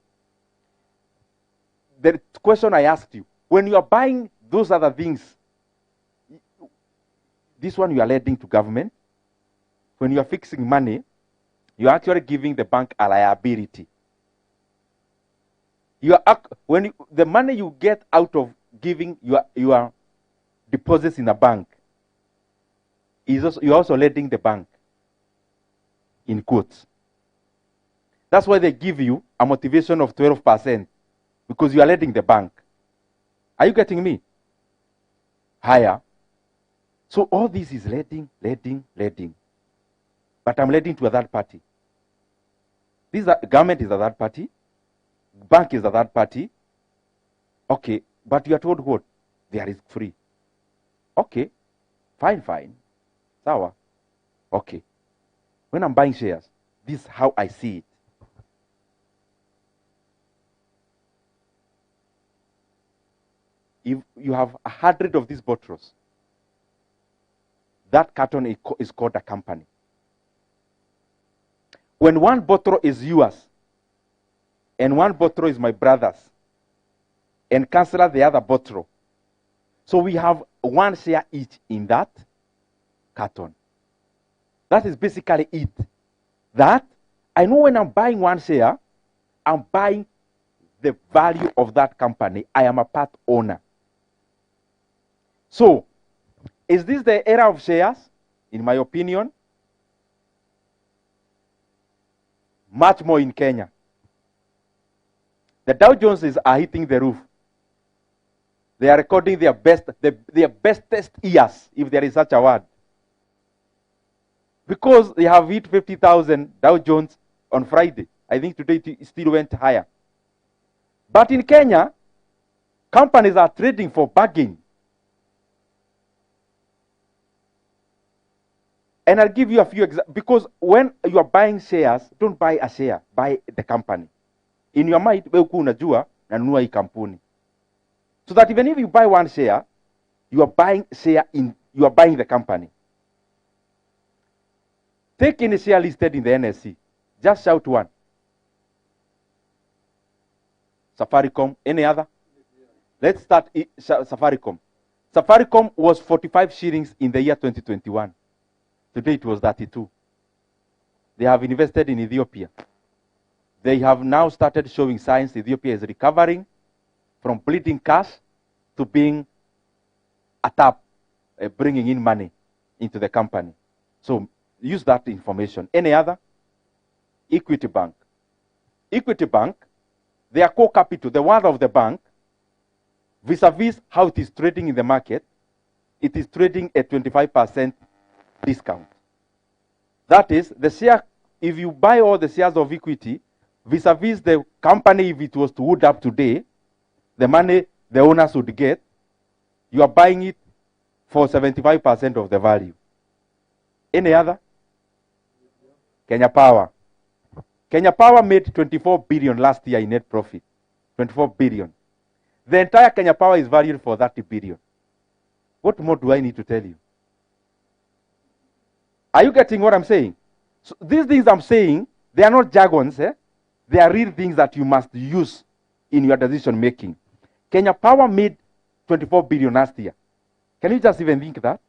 the question I asked you, when you are buying those other things, this one you are lending to government. When you are fixing money, you are actually giving the bank a liability. The money you get out of giving your deposits in a bank, you're also lending the bank, in quotes. That's why they give you a motivation of 12%, because you are lending the bank. Are you getting me? Higher. So all this is lending. But I'm lending to a third party. Government is a third party. Bank is a third party. Okay, but you are told what? They are risk-free. Okay, fine. Sawa. Okay. When I'm buying shares, this is how I see it. If you have 100 of these bottles, that carton is called a company. When one bottle is yours, and one bottle is my brother's, and Councillor the other bottle. So we have one share each in that carton. That is basically it. That I know when I'm buying one share, I'm buying the value of that company. I am a part owner. So, is this the era of shares? In my opinion, much more in Kenya. The Dow Joneses are hitting the roof. They are recording their bestest years, if there is such a word. Because they have hit 50,000 Dow Jones on Friday. I think today it still went higher. But in Kenya, companies are trading for bargain. And I'll give you a few examples. Because when you are buying shares, don't buy a share, buy the company. In your mind, wewe unajua nanunua hii kampuni. So that even if you buy one share, you are buying the company. Take any share listed in the NSC. Just shout one. Safaricom, any other? Let's start Safaricom. Safaricom was 45 shillings in the year 2021. Today it was 32. They have invested in Ethiopia. They have now started showing signs Ethiopia is recovering from bleeding cash to being a tap, bringing in money into the company. So use that information. Any other? Equity Bank. Equity Bank, their core capital, the worth of the bank, vis-a-vis how it is trading in the market, it is trading at 25% discount. That is, the share, if you buy all the shares of equity, vis-a-vis the company, if it was to wood up today, the money the owners would get, you are buying it for 75% of the value. Any other? Kenya Power. Kenya Power made 24 billion last year in net profit. 24 billion. The entire Kenya Power is valued for 30 billion. What more do I need to tell you? Are you getting what I'm saying? So these things I'm saying, they are not jargons. They are real things that you must use in your decision making. Kenya Power made 24 billion last year. Can you just even think that?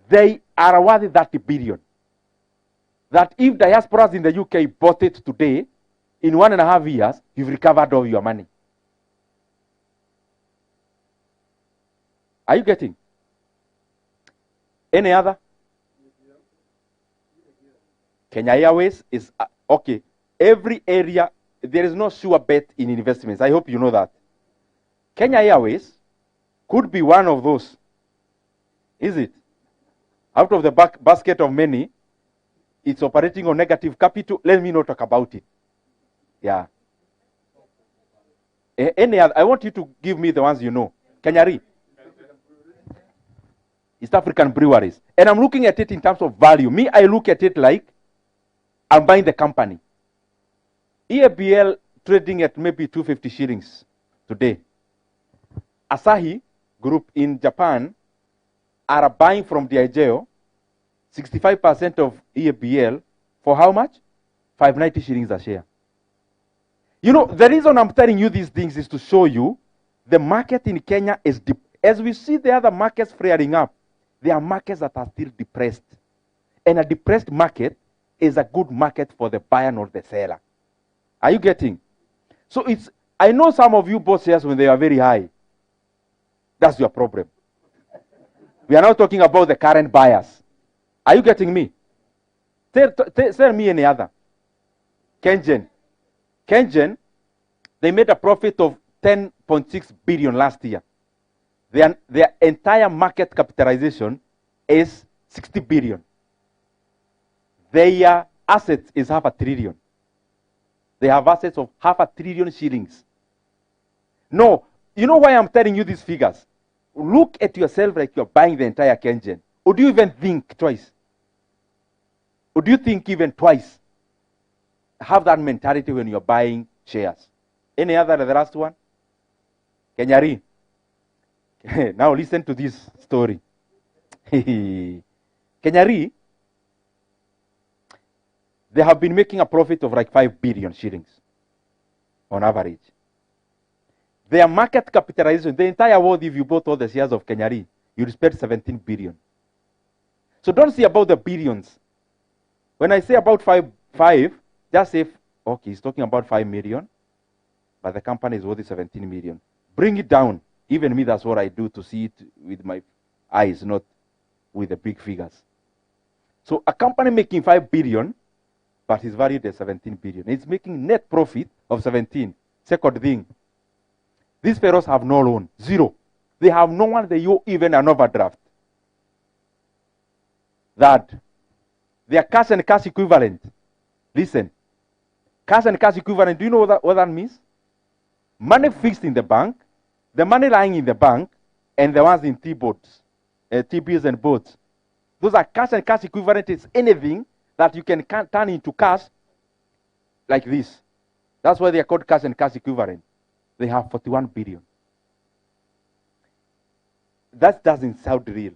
They are worth 30 billion. That if diasporas in the UK bought it today, in 1.5 years, you've recovered all your money. Are you getting? Any other? Kenya Airways is, okay. Every area, there is no sure bet in investments. I hope you know that. Kenya Airways could be one of those. Is it? Out of the basket of many, it's operating on negative capital. Let me not talk about it. Yeah. Any other? I want you to give me the ones you know. Kenyari. East African breweries. And I'm looking at it in terms of value. Me, I look at it like I'm buying the company. EABL trading at maybe 250 shillings today. Asahi Group in Japan are buying from Diageo 65% of EABL for how much? 590 shillings a share. You know, the reason I'm telling you these things is to show you the market in Kenya is deep. As we see the other markets flaring up, there are markets that are still depressed. And a depressed market is a good market for the buyer, not the seller. Are you getting? So I know some of you bought shares when they are very high. That's your problem. We are now talking about the current buyers. Are you getting me? Tell me any other. Kenyan. Kenyan, they made a profit of 10.6 billion last year. Their entire market capitalization is 60 billion. Their assets is 500 billion. They have assets of 500 billion shillings. No, you know why I'm telling you these figures? Look at yourself like you're buying the entire Kenyan. Or do you even think twice? Or do you think even twice? Have that mentality when you're buying shares. Any other, the last one? Kenyari. Now listen to this story. Kenyari, they have been making a profit of like 5 billion shillings. on average. Their market capitalization, the entire world, if you bought all the shares of Kenyari, you'd spend 17 billion. So don't say about the billions. When I say about five, just say, okay, he's talking about 5 million, but the company is worth 17 million. Bring it down. Even me, that's what I do to see it with my eyes, not with the big figures. So a company making 5 billion, but is valued at 17 billion. It's making net profit of 17. Second thing, these fellows have no loan, zero. They have no one, they owe even an overdraft. That their cash and cash equivalent, listen, cash and cash equivalent, do you know what that means? Money fixed in the bank, the money lying in the bank, and the ones in T-boats, T-bills and boats. Those are cash and cash equivalent. It's anything that you can turn into cash like this. That's why they are called cash and cash equivalent. They have 41 billion. That doesn't sound real.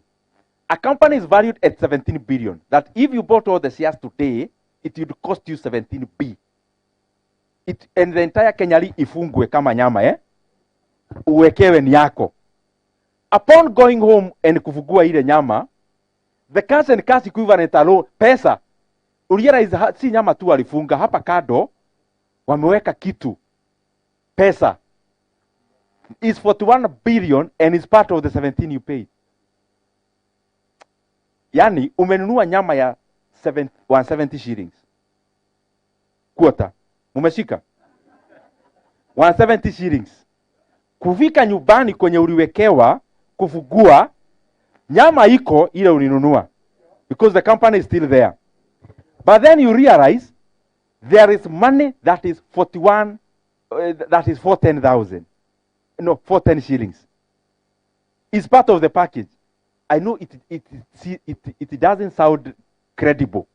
A company is valued at 17 billion. That if you bought all the shares today, it would cost you 17 B. And the entire Kenyali ifungwe kama nyama, uwekewe ni yako. Upon going home and kufugua ile nyama, the cash and cash equivalent alone, pesa, ulirealize si nyama tu alifunga, hapa kado, wameweka kitu. Pesa is 41 billion and is part of the 17 you paid. Yani, umenunua nyama ya 170 shillings. Quarter. Umeshika? 170 shillings. Kufika nyumbani kwenye uliwekewa, kufugua, nyama iko ile ulinunua. Because the company is still there. But then you realize, there is money that is 410,000. No, 410 shillings. It's part of the package. I know it doesn't sound credible.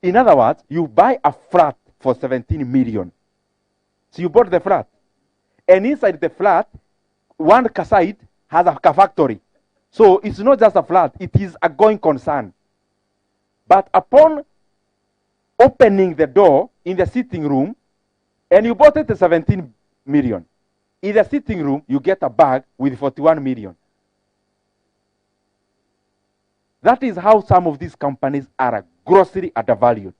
In other words, you buy a flat for 17 million. So you bought the flat. And inside the flat, one side has a factory. So it's not just a flat, it is a going concern. But upon opening the door in the sitting room, and you bought it at 17 million. In the sitting room, you get a bag with 41 million. That is how some of these companies are grossly undervalued.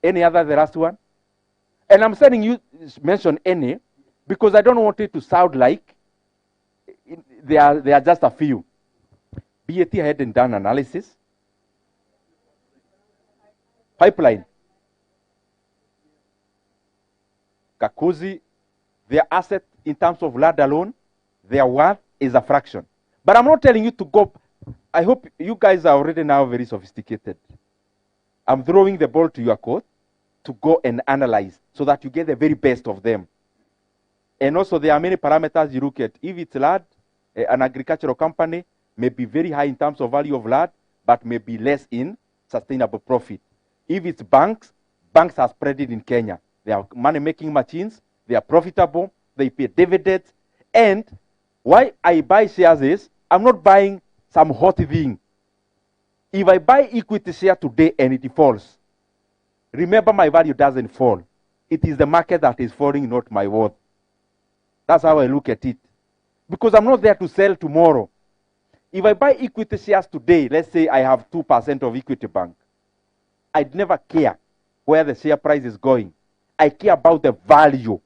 Any other, the last one? And I'm saying you mention any, because I don't want it to sound like they are just a few. BAT hadn't done analysis. Pipeline. Kakuzi, their asset in terms of land alone, their worth is a fraction. But I'm not telling you to go. I hope you guys are already now very sophisticated. I'm throwing the ball to your court to go and analyze so that you get the very best of them. And also there are many parameters you look at. If it's land, an agricultural company may be very high in terms of value of land, but may be less in sustainable profit. If it's banks, banks are spread in Kenya. They are money-making machines. They are profitable. They pay dividends. And why I buy shares is, I'm not buying some hot thing. If I buy equity share today and it falls, remember my value doesn't fall. It is the market that is falling, not my worth. That's how I look at it. Because I'm not there to sell tomorrow. If I buy equity shares today, let's say I have 2% of Equity Bank, I'd never care where the share price is going. I care about the value.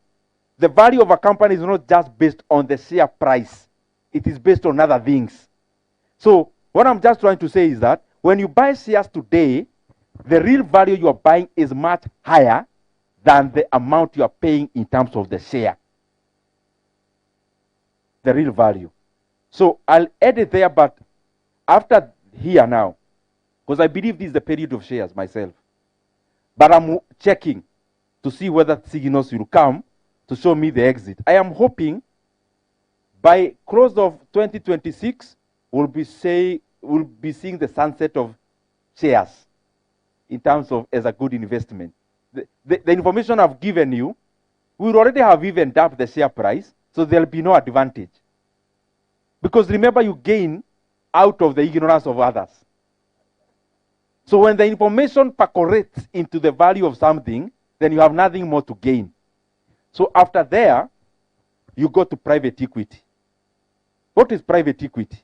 The value of a company is not just based on the share price. It is based on other things. So what I'm just trying to say is that when you buy shares today, the real value you are buying is much higher than the amount you are paying in terms of the share. The real value. So I'll add it there, but after here now, because I believe this is the period of shares myself. But I'm checking to see whether signals will come to show me the exit. I am hoping by close of 2026, we'll be seeing the sunset of shares in terms of as a good investment. The information I've given you, we already have even dumped the share price, so there'll be no advantage. Because remember, you gain out of the ignorance of others. So when the information percolates into the value of something, then you have nothing more to gain. So after there, you go to private equity. What is private equity?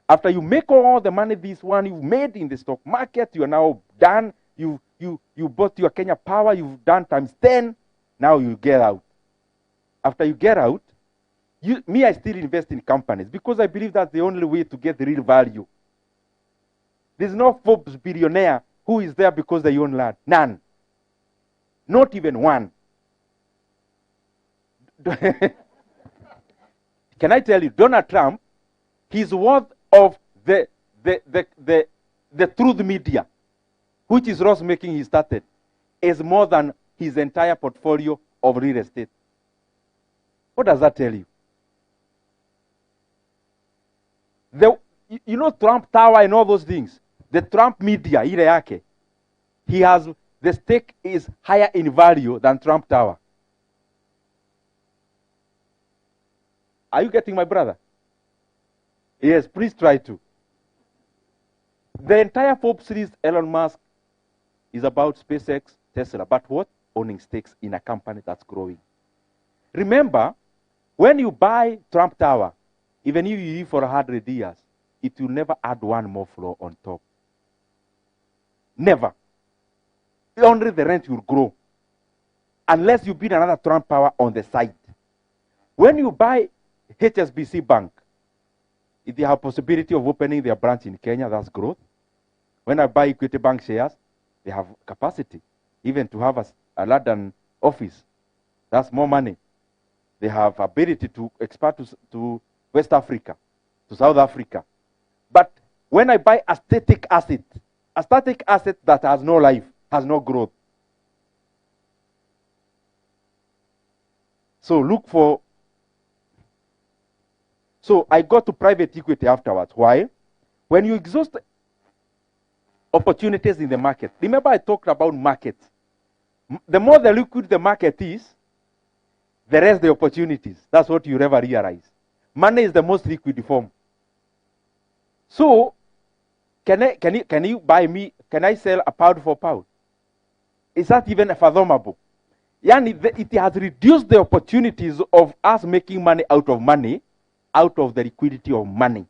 After you make all the money this one you've made in the stock market, you are now done. You bought your Kenya Power, you've done times 10. Now you get out. After you get out, I still invest in companies because I believe that's the only way to get the real value. There's no Forbes billionaire who is there because they own land. None. Not even one. Can I tell you, Donald Trump, his worth of the truth media, which is Ross making he started, is more than his entire portfolio of real estate. What does that tell you? You know Trump Tower and all those things. The Trump media, ile yake, the stake is higher in value than Trump Tower. Are you getting my brother? Yes, please try to. The entire Forbes series, Elon Musk, is about SpaceX, Tesla, but what? Owning stakes in a company that's growing. Remember, when you buy Trump Tower, even if you live for 100 years, it will never add one more floor on top. Never. Only the rent will grow. Unless you build another Trump Tower on the side. When you buy HSBC Bank, if they have possibility of opening their branch in Kenya, that's growth. When I buy Equity Bank shares, they have capacity, even to have a London office. That's more money. They have ability to expand to West Africa, to South Africa. But when I buy a static asset that has no life, has no growth. So look for. So I got to private equity afterwards. Why? When you exhaust opportunities in the market, remember I talked about markets. The more the liquid the market is, the rest the opportunities. That's what you never realize. Money is the most liquid form. So, can you buy me? Can I sell a pound for pound? Is that even fathomable? Yani, it has reduced the opportunities of us making money, out of the liquidity of money.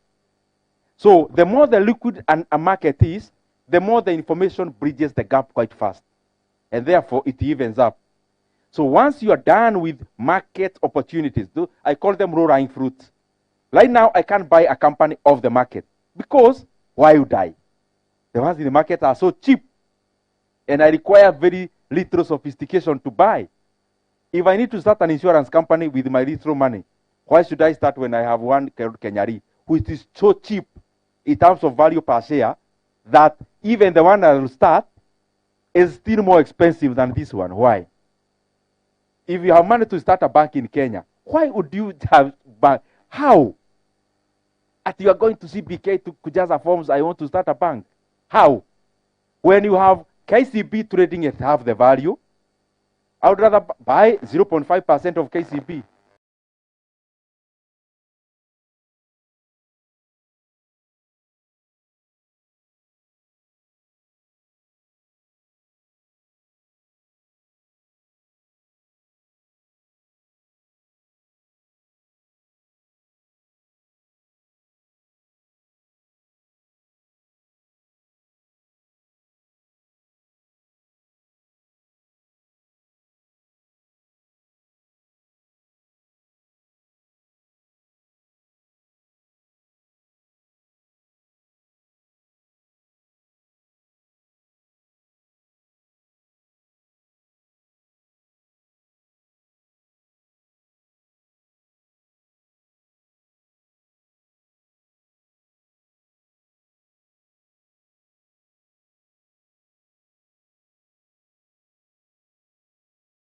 So, the more the liquid a market is, the more the information bridges the gap quite fast. And therefore, it evens up. So once you are done with market opportunities, I call them low-lying fruits. Right now, I can't buy a company off the market. Because, why would I? The ones in the market are so cheap. And I require very little sophistication to buy. If I need to start an insurance company with my little money, why should I start when I have one Kenyari, which is so cheap in terms of value per share, that even the one I will start is still more expensive than this one? Why? If you have money to start a bank in Kenya, why would you have bank? How? At you are going to CBK to kujaza forms, I want to start a bank. How? When you have KCB trading at half the value, I would rather buy 0.5% of KCB